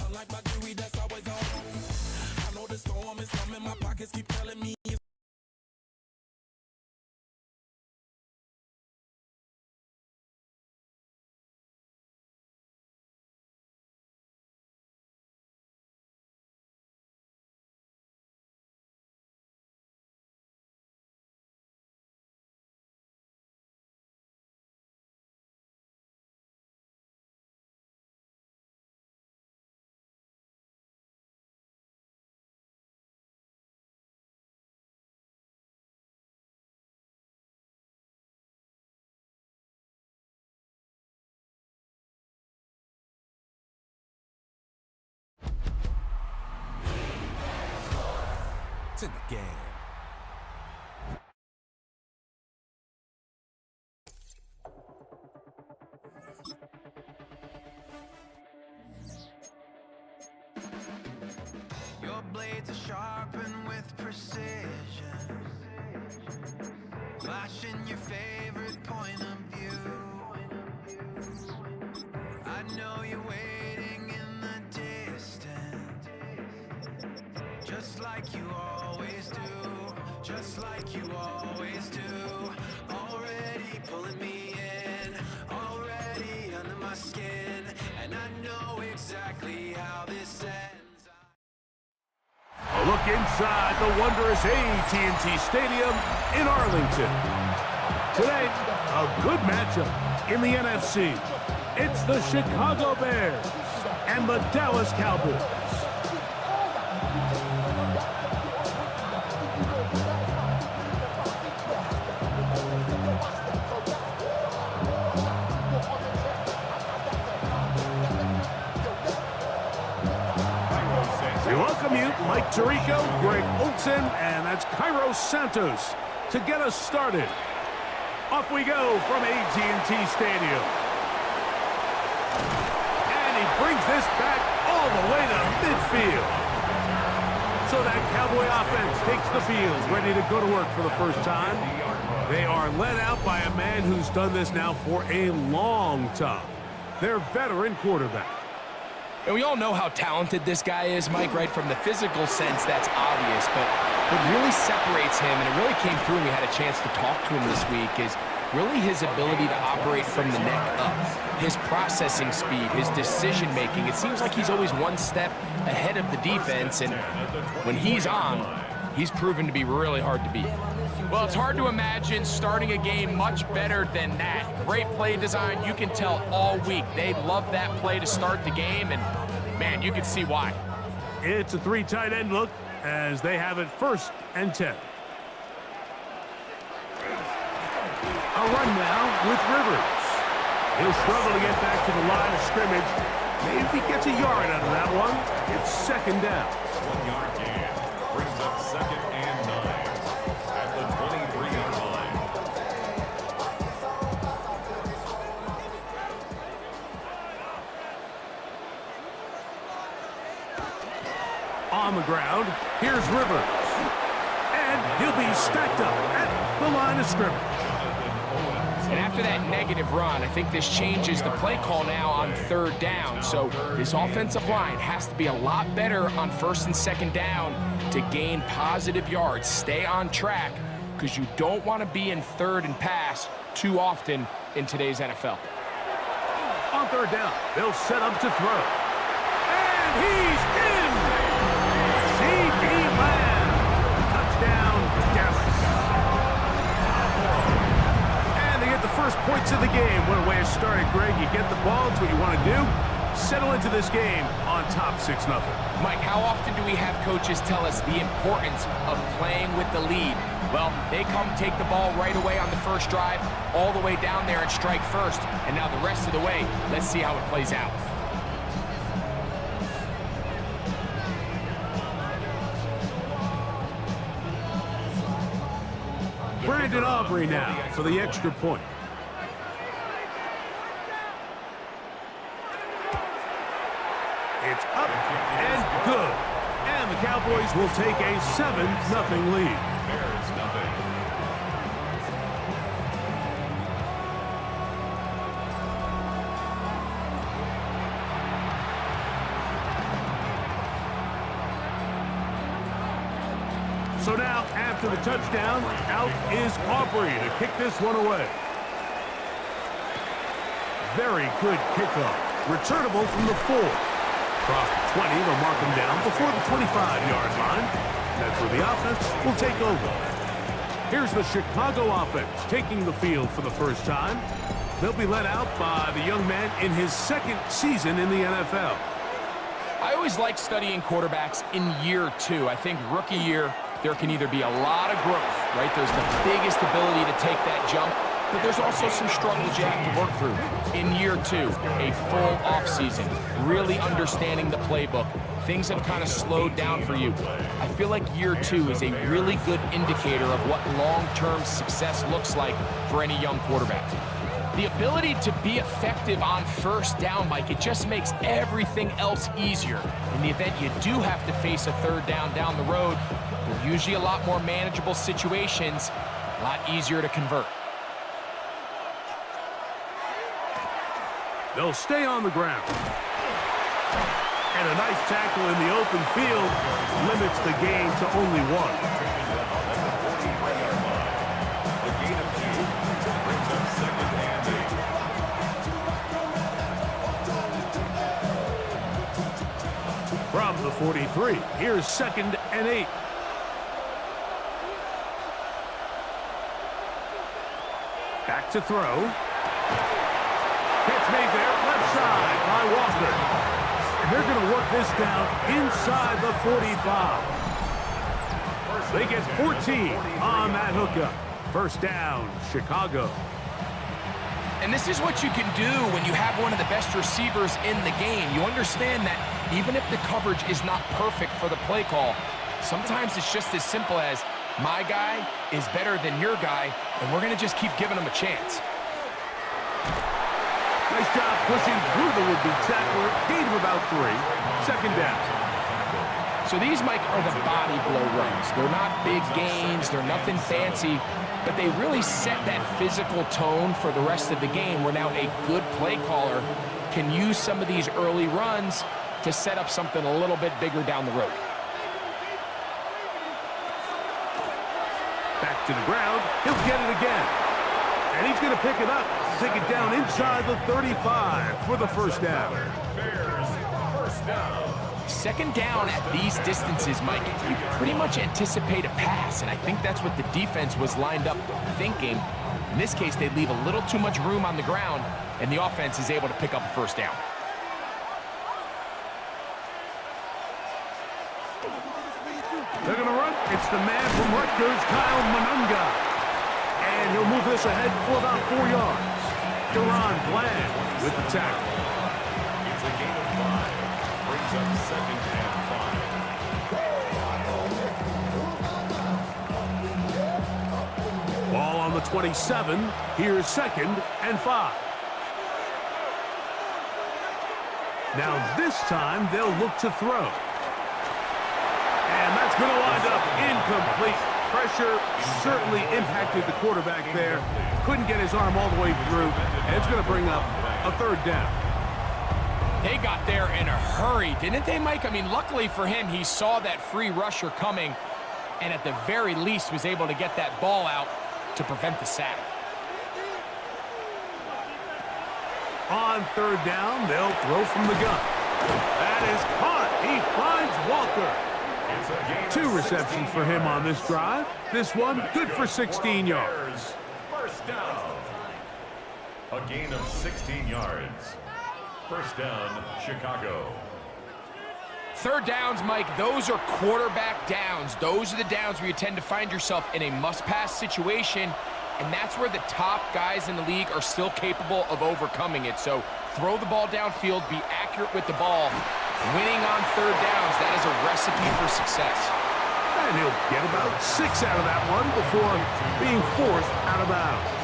Unlike my jewelry that's always on. I know the storm is coming. My pockets keep telling me. It's in the game. Your blades are sharpened with precision, flashing your favorite point of view. I know you're waiting in the distance, just like you always do, just like you always do. Already pulling me in, already under my skin, and I know exactly how this ends. A look inside the wondrous AT&T Stadium in Arlington. Today, a good matchup in the NFC. It's the Chicago Bears and the Dallas Cowboys. We welcome you, Mike Tirico, Greg Olsen, and that's Cairo Santos to get us started. Off we go from AT&T Stadium. And he brings this back all the way to midfield. So that Cowboy offense takes the field, ready to go to work for the first time. They are led out by a man who's done this now for a long time. Their veteran quarterback. And we all know how talented this guy is, Mike, right? From the physical sense, that's obvious. But what really separates him, and it really came through and we had a chance to talk to him this week, is really his ability to operate from the neck up. His processing speed, his decision-making. It seems like he's always one step ahead of the defense, and when he's on, he's proven to be really hard to beat. Well, it's hard to imagine starting a game much better than that. Great play design. You can tell all week they love that play to start the game, and, man, you can see why. It's a three tight end look as they have it 1st and 10. A run now with Rivers. He'll struggle to get back to the line of scrimmage. Maybe gets a yard out of that one. It's 2nd down. 1 yard gain brings up 2nd and 9 at the 23-yard line. On the ground, here's Rivers. And he'll be stacked up at the line of scrimmage. And after that negative run, I think this changes the play call now on 3rd down. So this offensive line has to be a lot better on 1st and 2nd down to gain positive yards. Stay on track, because you don't want to be in 3rd and pass too often in today's NFL. On 3rd down, they'll set up to throw. And he's in! C.D. Lamb. Touchdown, Dallas. And they get the first points of the game. What a way to start it, Greg. You get the ball, it's what you want to do. settle into this game on top 6-0. Mike, how often do we have coaches tell us the importance of playing with the lead? Well, they come take the ball right away on the first drive, all the way down there and strike first. And now the rest of the way, let's see how it plays out. Brandon Aubrey now for the extra point. It's up and good. And the Cowboys will take a 7-0 lead. Bears nothing. So now, after the touchdown, out is Aubrey to kick this one away. Very good kickoff. Returnable from the 4. Across the 20, they'll mark him down before the 25-yard line. That's where the offense will take over. Here's the Chicago offense taking the field for the first time. They'll be led out by the young man in his second season in the NFL. I always like studying quarterbacks in year 2. I think rookie year, there can either be a lot of growth, right? There's the biggest ability to take that jump, but there's also some struggles you have to work through. In year 2, a full offseason, really understanding the playbook. Things have kind of slowed down for you. I feel like year 2 is a really good indicator of what long-term success looks like for any young quarterback. The ability to be effective on first down, Mike, it just makes everything else easier. In the event you do have to face a third down the road, they're usually a lot more manageable situations, a lot easier to convert. They'll stay on the ground. And a nice tackle in the open field limits the gain to only 1. From the 43, here's 2nd and 8. Back to throw. Catch made there, left side by Walker. And they're going to work this down inside the 45. They get 14 on that hookup. First down, Chicago. And this is what you can do when you have one of the best receivers in the game. You understand that even if the coverage is not perfect for the play call, sometimes it's just as simple as my guy is better than your guy, and we're going to just keep giving him a chance. Nice job pushing through the would-be tackler. Gain of about 3. Second down. So these, Mike, are the body blow runs. They're not big gains. They're nothing fancy. But they really set that physical tone for the rest of the game where now a good play caller can use some of these early runs to set up something a little bit bigger down the road. Back to the ground. He'll get it again. And he's going to pick it up. Take it down inside the 35 for the first down. Bears first down. Second down at these distances, Mike, you pretty much anticipate a pass, and I think that's what the defense was lined up thinking. In this case, they leave a little too much room on the ground, and the offense is able to pick up a first down. They're going to run. It's the man from Rutgers, Kyle Monunga. And he'll move this ahead for about 4 yards. Deron Bland with the tackle. It's a gain of 5. Brings up 2nd and 5. Ball on the 27. Here's 2nd and 5. Now this time they'll look to throw. And that's going to wind up incomplete. Pressure certainly impacted the quarterback there. Couldn't get his arm all the way through. And it's going to bring up a third down. They got there in a hurry, didn't they, Mike? I mean, luckily for him, he saw that free rusher coming and at the very least was able to get that ball out to prevent the sack. On third down, they'll throw from the gun. That is caught. He finds Walker. 2 receptions for him on this drive. This one good for 16 yards. First down. A gain of 16 yards. First down, Chicago. Third downs, Mike, those are quarterback downs. Those are the downs where you tend to find yourself in a must-pass situation, and that's where the top guys in the league are still capable of overcoming it. So throw the ball downfield, be accurate with the ball. Winning on third downs, that is a recipe for success. And he'll get about 6 out of that one before being forced out of bounds.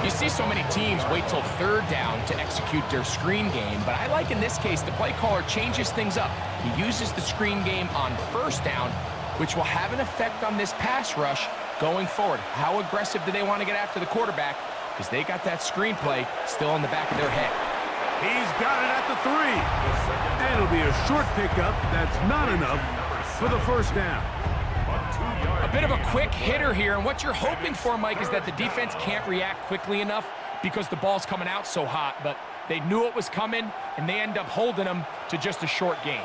You see so many teams wait till third down to execute their screen game, but I like in this case the play caller changes things up. He uses the screen game on first down, which will have an effect on this pass rush going forward. How aggressive do they want to get after the quarterback? Because they got that screenplay still in the back of their head. He's got it at the 3. And it'll be a short pickup. That's not enough for the first down. A bit of a quick hitter here, and what you're hoping for, Mike, is that the defense can't react quickly enough because the ball's coming out so hot, but they knew it was coming, and they end up holding them to just a short gain.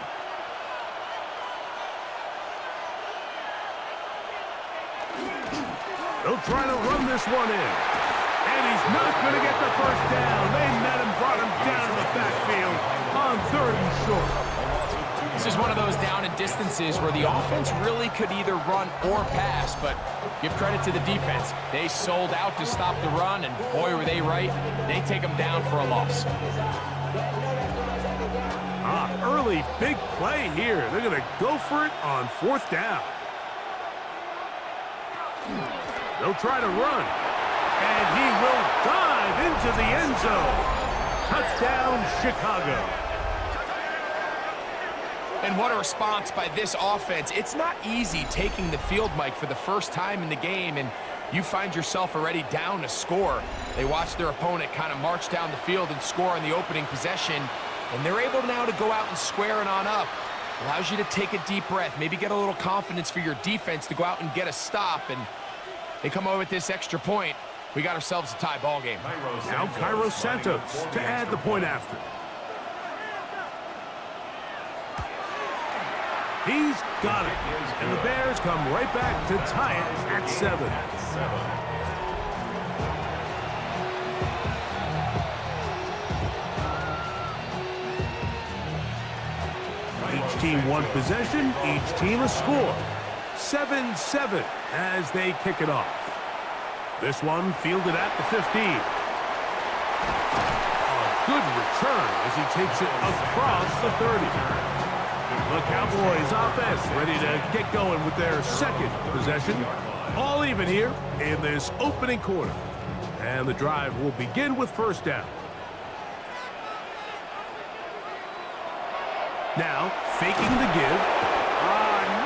They'll try to run this one in. And he's not going to get the first down. They met him, brought him down to the backfield on 3rd and short. This is one of those down and distances where the offense really could either run or pass, but give credit to the defense. They sold out to stop the run, and boy, were they right. They take them down for a loss. Early big play here. They're going to go for it on 4th down. They'll try to run. And he will dive into the end zone. Touchdown, Chicago. And what a response by this offense. It's not easy taking the field, Mike, for the first time in the game, and you find yourself already down a score. They watch their opponent kind of march down the field and score in the opening possession, and they're able now to go out and square it on up. Allows you to take a deep breath, maybe get a little confidence for your defense to go out and get a stop, and they come over with this extra point. We got ourselves a tie ball game. Now Cairo Santos to add the point after. He's got it. And the Bears come right back to tie it at 7. Each team one possession, each team a score. 7-7 as they kick it off. This one fielded at the 15. A good return as he takes it across the 30. The Cowboys offense ready to get going with their second possession. All even here in this opening quarter. And the drive will begin with first down. Now, faking the give.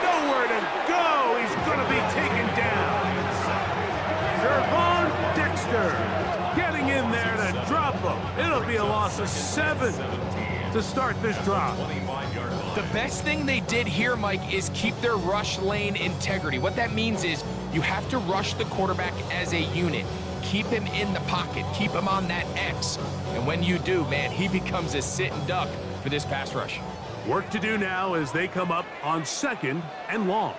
Nowhere to go. He's going to be taken down. Gervon Dexter getting in there to drop him. It'll be a loss of 7 to start this drive. The best thing they did here, Mike, is keep their rush lane integrity. What that means is you have to rush the quarterback as a unit. Keep him in the pocket. Keep him on that X. And when you do, man, he becomes a sitting duck for this pass rush. Work to do now as they come up on 2nd and long.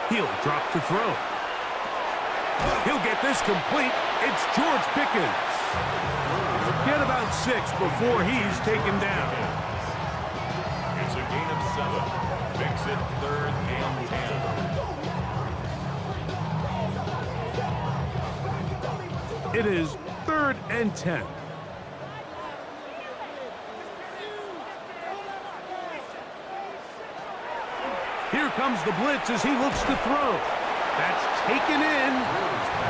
He'll drop to throw. He'll get this complete. It's George Pickens. Get about 6 before he's taken down. It's a gain of 7. Makes it 3rd and 10. It is 3rd and 10. Here comes the blitz as he looks to throw. That's taken in.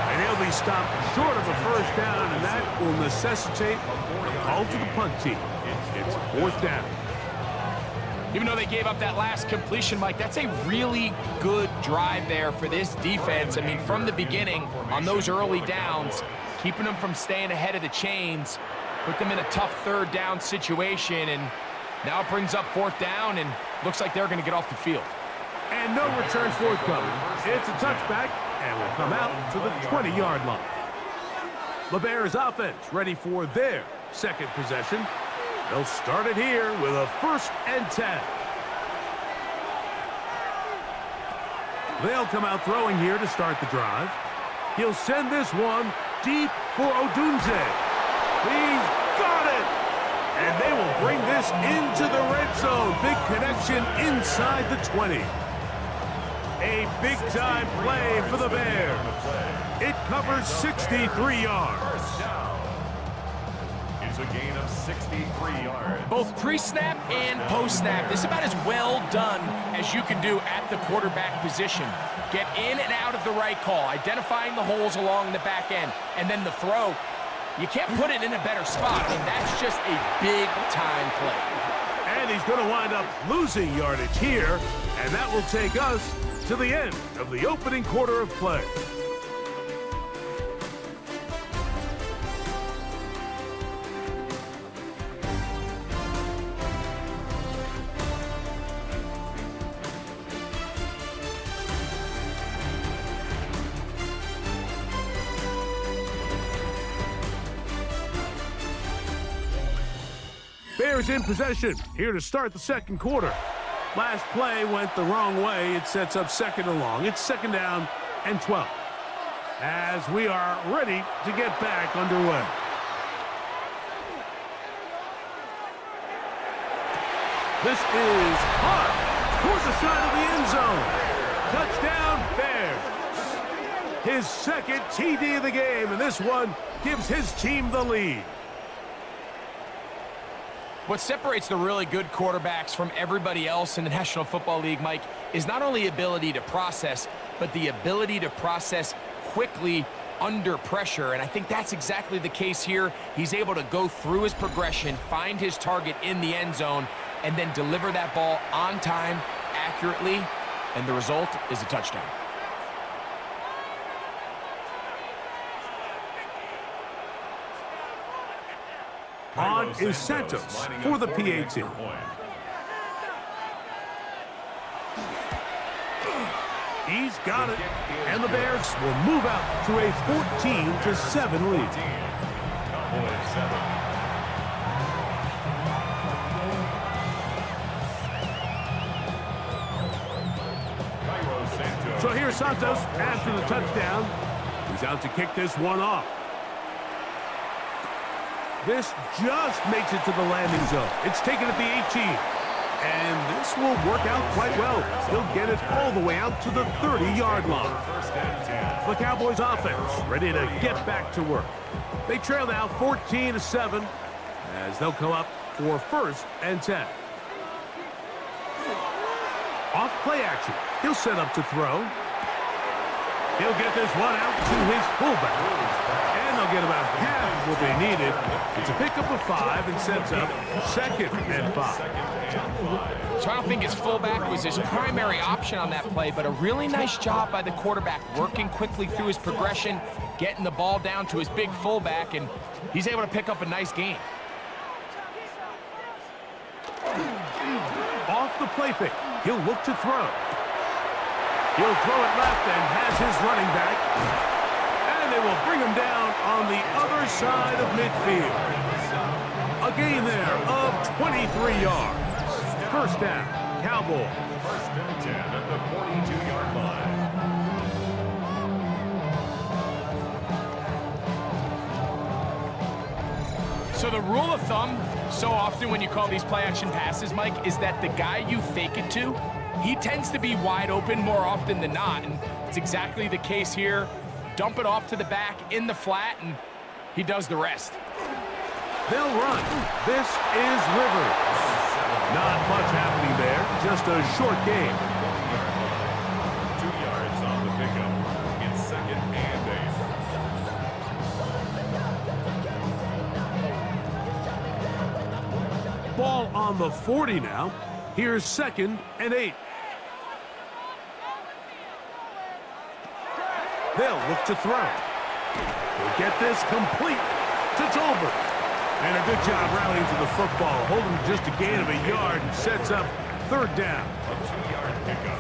And he'll be stopped short of a first down, and that will necessitate a call to the punt team. It's 4th down. Even though they gave up that last completion, Mike, that's a really good drive there for this defense. I mean, from the beginning, on those early downs, keeping them from staying ahead of the chains, put them in a tough 3rd down situation, and now it brings up 4th down, and looks like they're going to get off the field. And no return forthcoming. It's a touchback, and will come out to the 20-yard line. The Bears offense ready for their second possession. They'll start it here with a 1st and 10. They'll come out throwing here to start the drive. He'll send this one deep for Odunze. He's got it! And they will bring this into the red zone. Big connection inside the 20. A big-time play for the Bears. It covers 63 yards. It's a gain of 63 yards. Both pre-snap and post-snap, this is about as well done as you can do at the quarterback position. Get in and out of the right call, identifying the holes along the back end, and then the throw. You can't put it in a better spot. I mean, that's just a big-time play. And he's going to wind up losing yardage here, and that will take us to the end of the opening quarter of play. Bears in possession, here to start the second quarter. Last play went the wrong way. It sets up second and long. It's second down and 12. As we are ready to get back underway. This is hard toward the side of the end zone. Touchdown, Bears. His second TD of the game, and this one gives his team the lead. What separates the really good quarterbacks from everybody else in the National Football League, Mike, is not only ability to process, but the ability to process quickly under pressure. And I think that's exactly the case here. He's able to go through his progression, find his target in the end zone, and then deliver that ball on time, accurately, and the result is a touchdown. On is Santos for the PAT. He's got it, and the Bears will move out to a 14-7 lead. So here's Santos after the touchdown. He's out to kick this one off. This just makes it to the landing zone. It's taken at the 18. And this will work out quite well. He'll get it all the way out to the 30-yard line. The Cowboys offense ready to get back to work. They trail now 14-7 as they'll come up for 1st and 10. Off play action. He'll set up to throw. He'll get this one out to his fullback. And they'll get about half what they needed. It's a pickup of 5 and sets up 2nd and 5. So I don't think his fullback was his primary option on that play, but a really nice job by the quarterback working quickly through his progression, getting the ball down to his big fullback, and he's able to pick up a nice gain. Off the play fake. He'll look to throw. He'll throw it left and has his running back. And they will bring him down on the other side of midfield. A gain there of 23 yards. First down, Cowboys. 1st and 10 at the 42-yard line. So the rule of thumb, so often when you call these play-action passes, Mike, is that the guy you fake it to, he tends to be wide open more often than not, and it's exactly the case here. Dump it off to the back in the flat, and he does the rest. They'll run. This is Rivers. Not much happening there, just a short game. 2 yards on the pickup. It's 2nd and 8. Ball on the 40 now. Here's 2nd and 8. They'll look to throw. They'll get this complete to Tolbert. And a good job rallying to the football, holding just a gain of a yard and sets up 3rd down.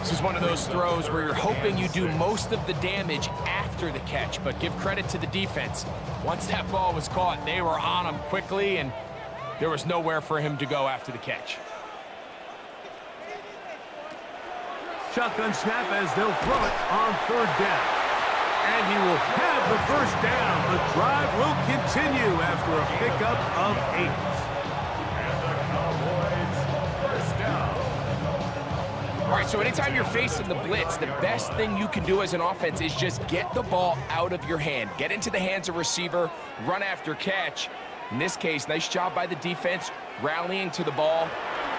This is one of those throws where you're hoping you do most of the damage after the catch, but give credit to the defense. Once that ball was caught, they were on him quickly, and there was nowhere for him to go after the catch. Shotgun snap as they'll throw it on 3rd down. And he will have the first down. The drive will continue after a pickup of 8. All right, so anytime you're facing the blitz, the best thing you can do as an offense is just get the ball out of your hand. Get into the hands of receiver, run after catch. In this case, nice job by the defense, rallying to the ball.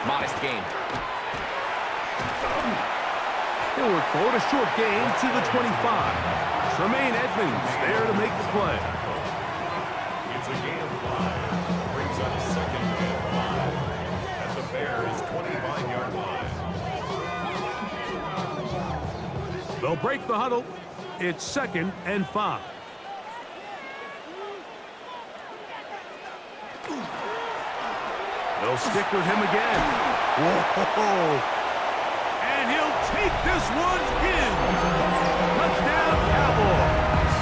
Modest gain. He'll work forward, a short gain to the 25. Tremaine Edmonds there to make the play. It's a gain of 5. Brings up second and 5 at the Bears' 25-yard line. They'll break the huddle. It's second and 5. They'll stick with him again. Whoa! And he'll take this one in. Touchdown, Cowboys.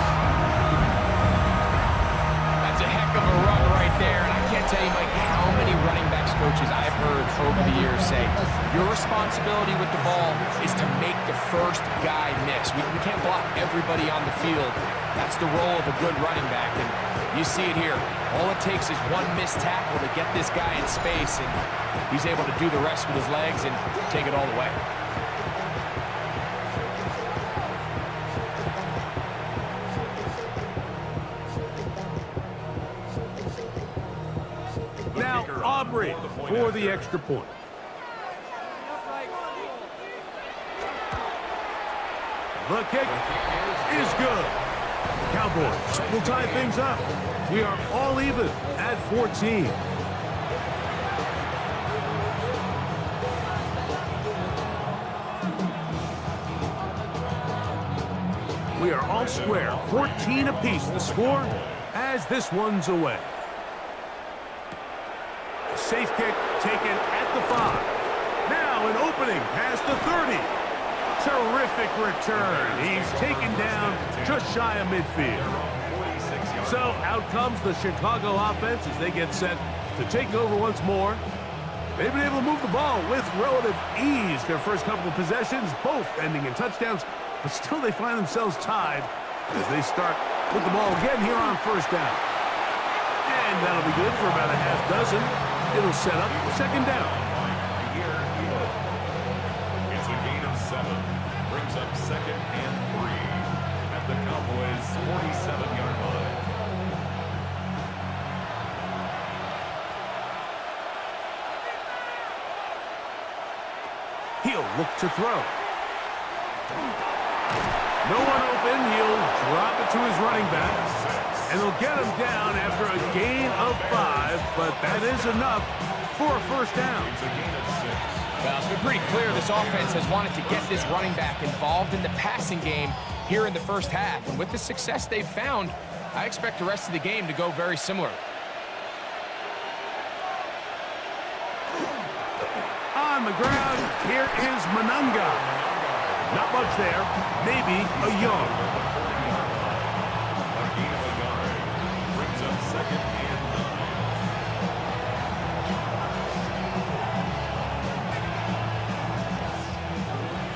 That's a heck of a run right there. And I can't tell you, Mike, how many running backs coaches I've heard over the years say, your responsibility with the ball is to make the first guy miss. We can't block everybody on the field. That's the role of a good running back. And you see it here. All it takes is one missed tackle to get this guy in space, and he's able to do the rest with his legs and take it all the way. Now Aubrey for the extra point. The kick is good. Cowboys will tie things up. We are all even at 14. We are all square, 14 apiece. The score as this one's away. A safe kick taken at the 5. Now an opening past the 30. Terrific return. He's taken down just shy of midfield. So out comes the Chicago offense as they get set to take over once more. They've been able to move the ball with relative ease their first couple of possessions, both ending in touchdowns, but still they find themselves tied as they start with the ball again here on first down. And that'll be good for about a half dozen. It'll set up second down. It's a gain of 7. Brings up second and 3 at the Cowboys' 47-yard line. He'll look to throw. No one open. He'll drop it to his running back. And they'll get him down after a gain of 5, but that is enough for a first down. It's a gain of 6. Well, it's been pretty clear this offense has wanted to get this running back involved in the passing game here in the first half. And with the success they've found, I expect the rest of the game to go very similar. On the ground, here is Manunga. Not much there, maybe a yard. A gain of a yard. Brings up second and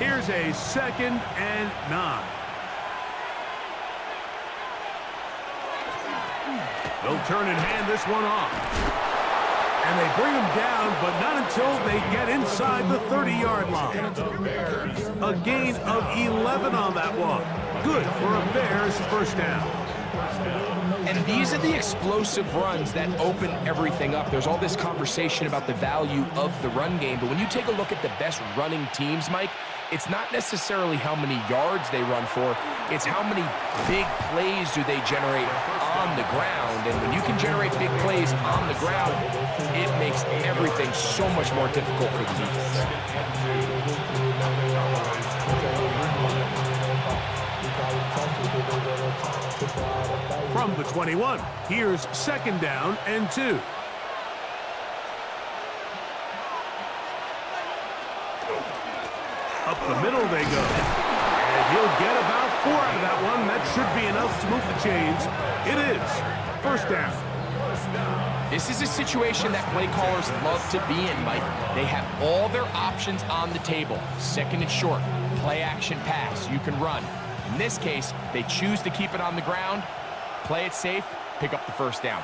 9. Here's a second and 9. They'll turn and hand this one off. And they bring him down, but not until they get inside the 30-yard line. A gain of 11 on that one. Good for a Bears first down. And these are the explosive runs that open everything up. There's all this conversation about the value of the run game, but when you take a look at the best running teams, Mike, it's not necessarily how many yards they run for, it's how many big plays do they generate on the ground. And when you can generate big plays on the ground, it makes everything so much more difficult for the defense. From the 21, here's second down and 2. Up the middle they go. And he'll get about 4 out of that one. That should be enough to move the chains. It is first down. This is a situation that play callers love to be in, Mike. They have all their options on the table. Second and short, play action pass, you can run. In this case, they choose to keep it on the ground, play it safe, pick up the first down.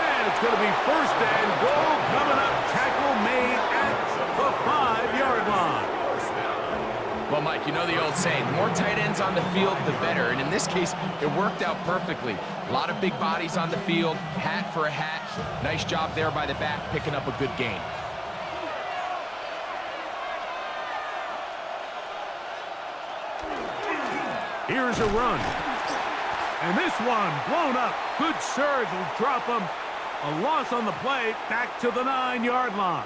And it's going to be first and goal coming up. Tackle made at the 5-yard line. Well, Mike, you know the old saying, the more tight ends on the field, the better. And in this case, it worked out perfectly. A lot of big bodies on the field, hat for a hat. Nice job there by the back, picking up a good gain. Here's a run. And this one blown up. Good surge will drop him. A loss on the play, back to the 9-yard line.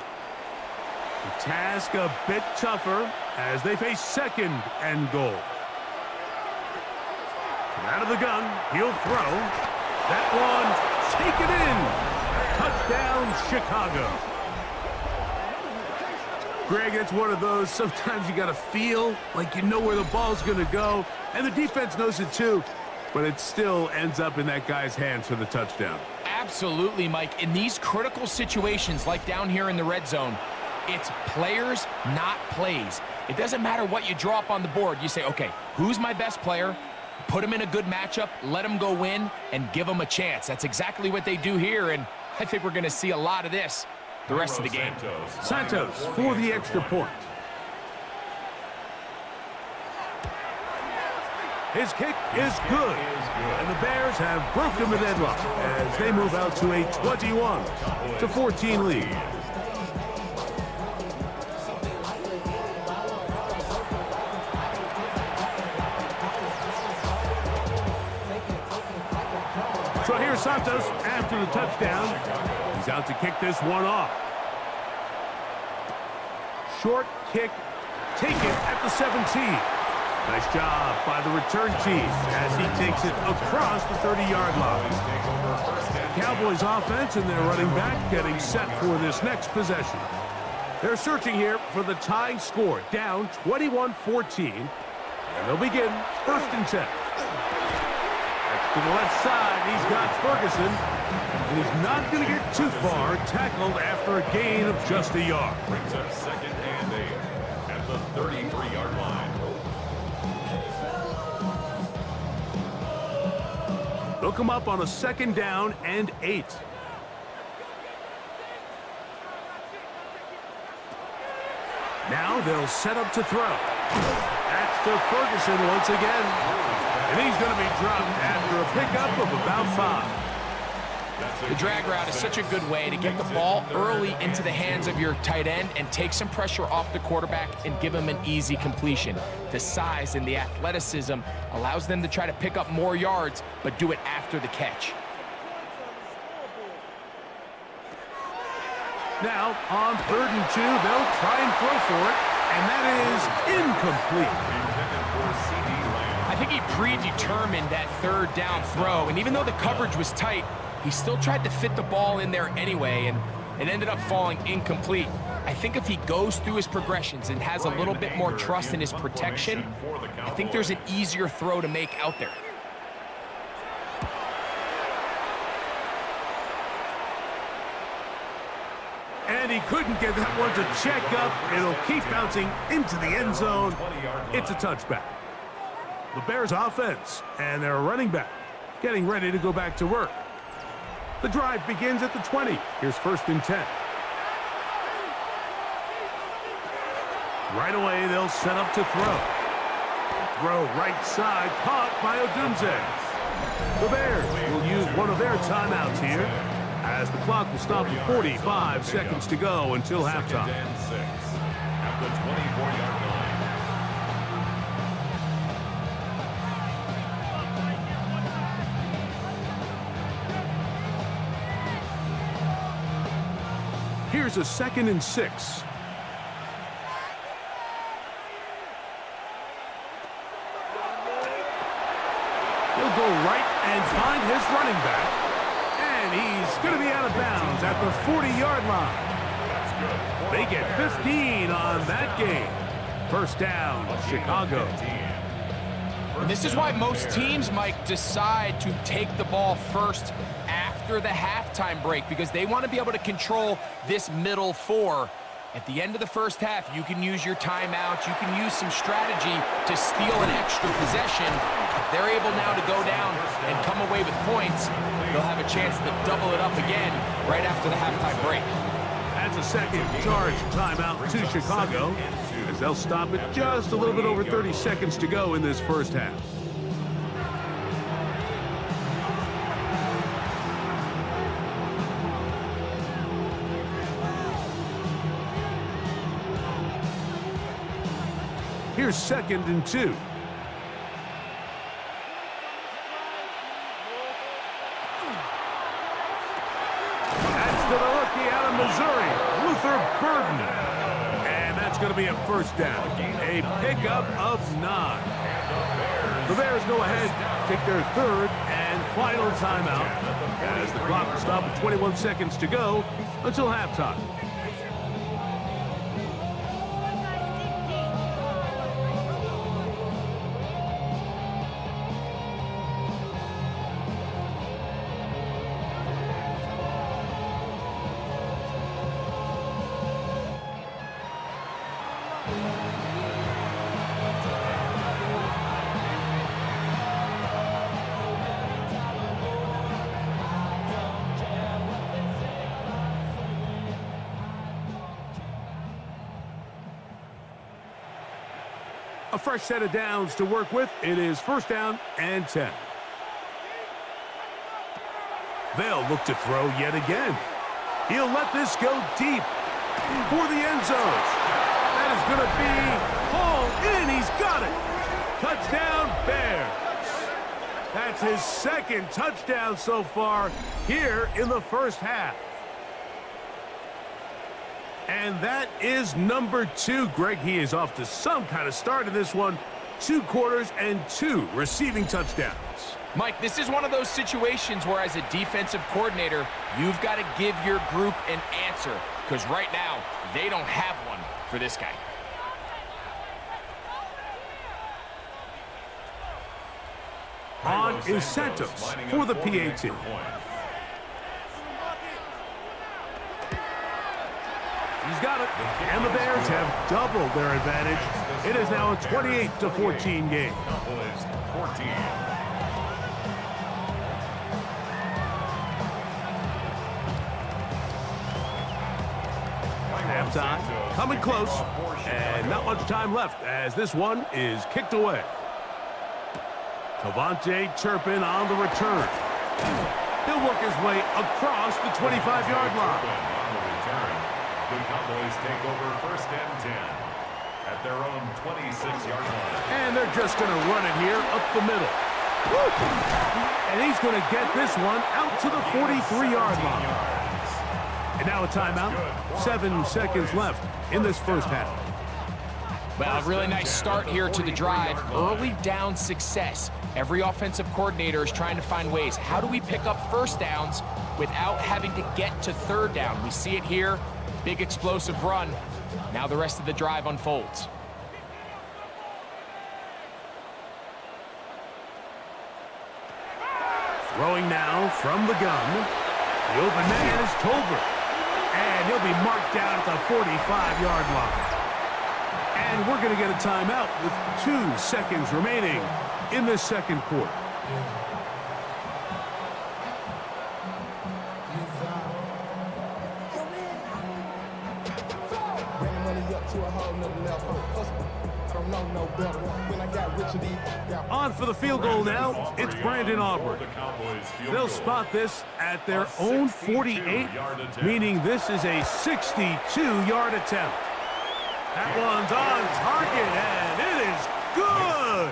The task a bit tougher as they face second and goal. From out of the gun, he'll throw. That one, taken in. Touchdown, Chicago. Greg, it's one of those, sometimes you got to feel like you know where the ball's going to go, and the defense knows it too, but it still ends up in that guy's hands for the touchdown. Absolutely, Mike. In these critical situations, like down here in the red zone, it's players, not plays. It doesn't matter what you draw up on the board. You say, okay, who's my best player? Put him in a good matchup, let him go win, and give him a chance. That's exactly what they do here, and I think we're going to see a lot of this the rest of the game. Santos for the extra point. His kick is good, and the Bears have broken the deadlock as they move out to a 21-14 lead. So here's Santos after the touchdown. He's out to kick this one off. Short kick taken at the 17. Nice job by the return team as he takes it across the 30-yard line. Cowboys offense and their running back getting set for this next possession. They're searching here for the tying score, down 21-14. And they'll begin first and 10. To the left side, he's got Ferguson, and he's not going to get too far, tackled after a gain of just a yard. Brings up second and 8 at the 33-yard line. They'll come up on a second down and 8. Now they'll set up to throw. That's to Ferguson once again. And he's going to be dropped after a pickup of about 5. The drag route is such a good way to get the ball early into the hands of your tight end and take some pressure off the quarterback and give him an easy completion. The size and the athleticism allows them to try to pick up more yards, but do it after the catch. Now, on 3rd and 2, they'll try and throw for it, and that is incomplete. I think he predetermined that 3rd down throw, and even though the coverage was tight, he still tried to fit the ball in there anyway, and it ended up falling incomplete. I think if he goes through his progressions and has a little bit more trust in his protection, I think there's an easier throw to make out there. And he couldn't get that one to check up. It'll keep bouncing into the end zone. It's a touchback. The Bears offense and their running back getting ready to go back to work. The drive begins at the 20. Here's 1st and 10. Right away, they'll set up to throw. Throw right side, caught by Odunze. The Bears will use one of their timeouts here as the clock will stop at 45 seconds to go until halftime. At the 24-yard line. Here's a 2nd and 6. He'll go right and find his running back. And he's going to be out of bounds at the 40-yard line. They get 15 on that game. First down, Chicago. And this is why most teams, Mike, decide to take the ball first after the halftime break, because they want to be able to control this middle 4. At the end of the first half, you can use your timeout. You can use some strategy to steal an extra possession. If they're able now to go down and come away with points, they'll have a chance to double it up again right after the halftime break. That's a second charge timeout to Chicago, as they'll stop it just a little bit over 30 seconds to go in this first half. Here's 2nd and 2. That's to the rookie out of Missouri, Luther Burden. And that's going to be a first down. A pickup of 9. The Bears go ahead, take their 3rd and final timeout as the clock will stop with 21 seconds to go until halftime. A fresh set of downs to work with. It is 1st down and 10. They'll look to throw yet again. He'll let this go deep for the end zone. That is going to be hauled in. He's got it. Touchdown, Bears. That's his 2nd touchdown so far here in the first half. And that is number 2. Greg, he is off to some kind of start in this one. 2 quarters and 2 receiving touchdowns. Mike, this is one of those situations where as a defensive coordinator, you've got to give your group an answer. Because right now, they don't have one for this guy. On incentives for the PAT. He's got it, and the Bears have doubled their advantage. It is now a 28-14 game. Halftime coming close, and not much time left as this one is kicked away. KaVontae Turpin on the return. He'll work his way across the 25-yard line. The Cowboys take over 1st and 10 at their own 26-yard line. And they're just going to run it here up the middle. Woo! And he's going to get this one out to the 43-yard line. And now a timeout. 7 seconds left in this first half. Well, a really nice start here to the drive. Early down success. Every offensive coordinator is trying to find ways. How do we pick up first downs without having to get to 3rd down? We see it here. Big explosive run. Now the rest of the drive unfolds. Throwing now from the gun. The open man is Tolbert. And he'll be marked down at the 45-yard line. And we're going to get a timeout with 2 seconds remaining in this second quarter. On for the field goal now, it's Brandon Aubrey. They'll spot this at their own 48, meaning this is a 62-yard attempt. That one's on target, and it is good!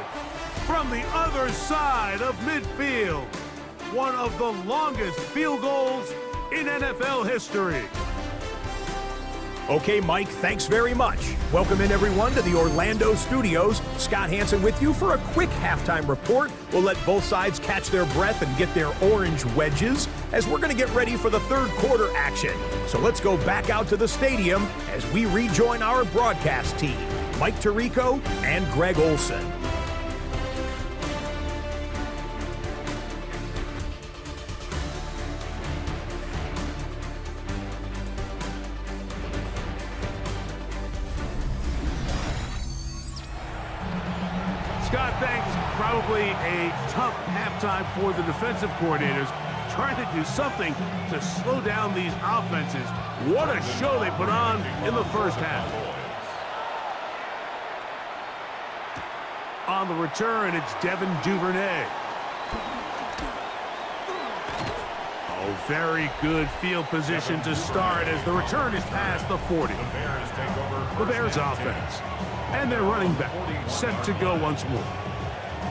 From the other side of midfield, one of the longest field goals in NFL history. Okay, Mike, thanks very much. Welcome in, everyone, to the Orlando studios. Scott Hansen with you for a quick halftime report. We'll let both sides catch their breath and get their orange wedges as we're going to get ready for the 3rd quarter action. So let's go back out to the stadium as we rejoin our broadcast team, Mike Tirico and Greg Olson. Scott, thanks. Probably a tough halftime for the defensive coordinators, trying to do something to slow down these offenses. What a show they put on in the first half. On the return, it's Devin Duvernay. Oh, very good field position to start as the return is past the 40. The Bears offense. And their running back set to go once more.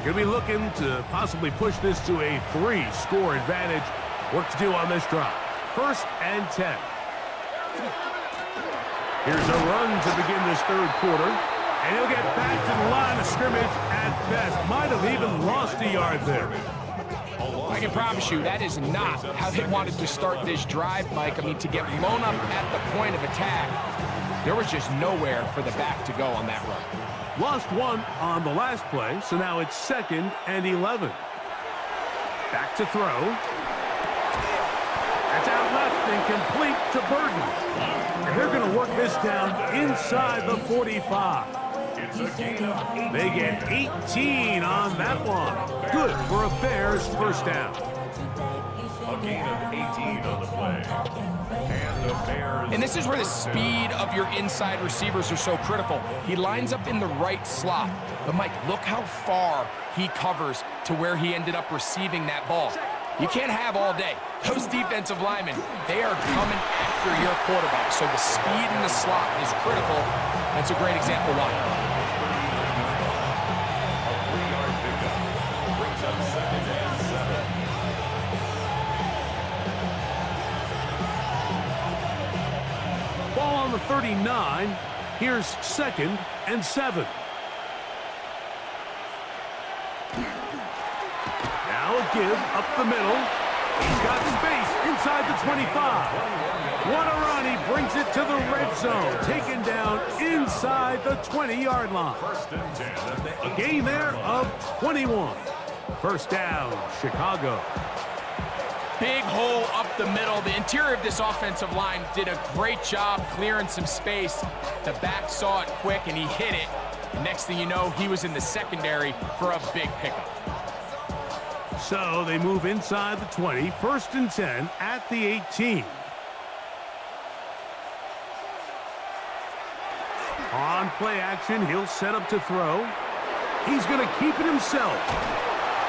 Going to be looking to possibly push this to a 3-score advantage. Work to do on this drive. 1st and 10. Here's a run to begin this third quarter. And he'll get back to the line of scrimmage at best. Might have even lost a yard there. I can promise you that is not how they wanted to start this drive, Mike. I mean, to get blown up at the point of attack, there was just nowhere for the back to go on that run. Lost one on the last play, so now it's 2nd and 11. Back to throw. That's out left and complete to Burton. And they're going to work this down inside the 45. They get 18 on that one. Good for a Bears first down. A gain of 18 on the play. And the Bears. And this is where the speed of your inside receivers are so critical. He lines up in the right slot. But, Mike, look how far he covers to where he ended up receiving that ball. You can't have all day. Those defensive linemen, they are coming after your quarterback. So the speed in the slot is critical. That's a great example why. Ball on the 39. Here's 2nd and 7. Now a give up the middle. He's got space inside the 25. What a run. He brings it to the red zone. Taken down inside the 20-yard line. A gain there of 21. First down, Chicago. Big hole up the middle. The interior of this offensive line did a great job clearing some space. The back saw it quick, and he hit it. And next thing you know, he was in the secondary for a big pickup. So they move inside the 20, 1st and 10 at the 18. On play action, he'll set up to throw. He's going to keep it himself.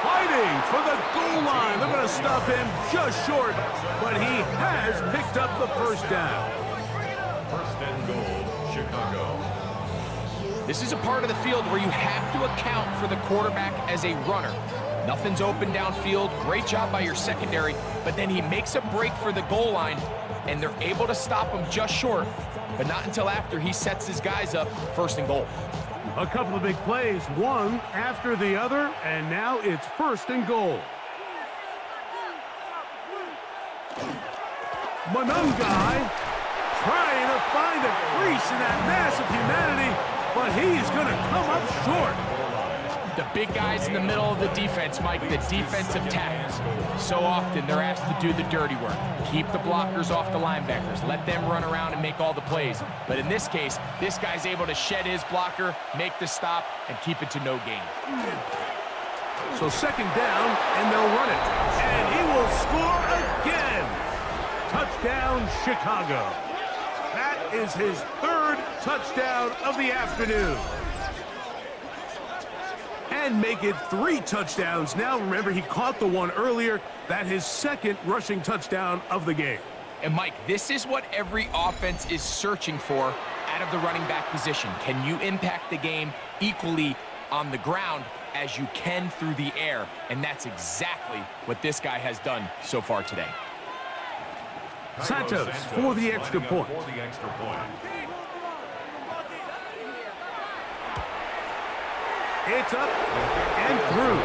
Fighting for the goal line. They're going to stop him just short, but he has picked up the first down. 1st and goal, Chicago. This is a part of the field where you have to account for the quarterback as a runner. Nothing's open downfield. Great job by your secondary, but then he makes a break for the goal line, and they're able to stop him just short, but not until after he sets his guys up 1st and goal. A couple of big plays, one after the other, and now it's 1st and goal. Monungai trying to find a crease in that mass of humanity, but he's going to come up short. The big guys in the middle of the defense, Mike, the defensive tackles. So often they're asked to do the dirty work. Keep the blockers off the linebackers. Let them run around and make all the plays. But in this case, this guy's able to shed his blocker, make the stop, and keep it to no gain. So 2nd down, and they'll run it. And he will score again. Touchdown, Chicago. That is his 3rd touchdown of the afternoon. And make it 3 touchdowns. Now, remember, he caught the one earlier. That his 2nd rushing touchdown of the game. And, Mike, this is what every offense is searching for out of the running back position. Can you impact the game equally on the ground as you can through the air? And that's exactly what this guy has done so far today. Santos for the extra point. It's up and through.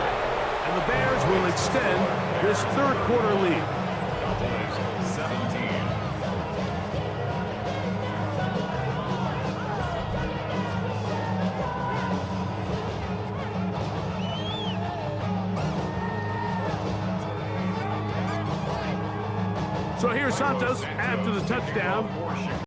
And the Bears will extend this 3rd quarter lead. 17. So here's Santos after the touchdown.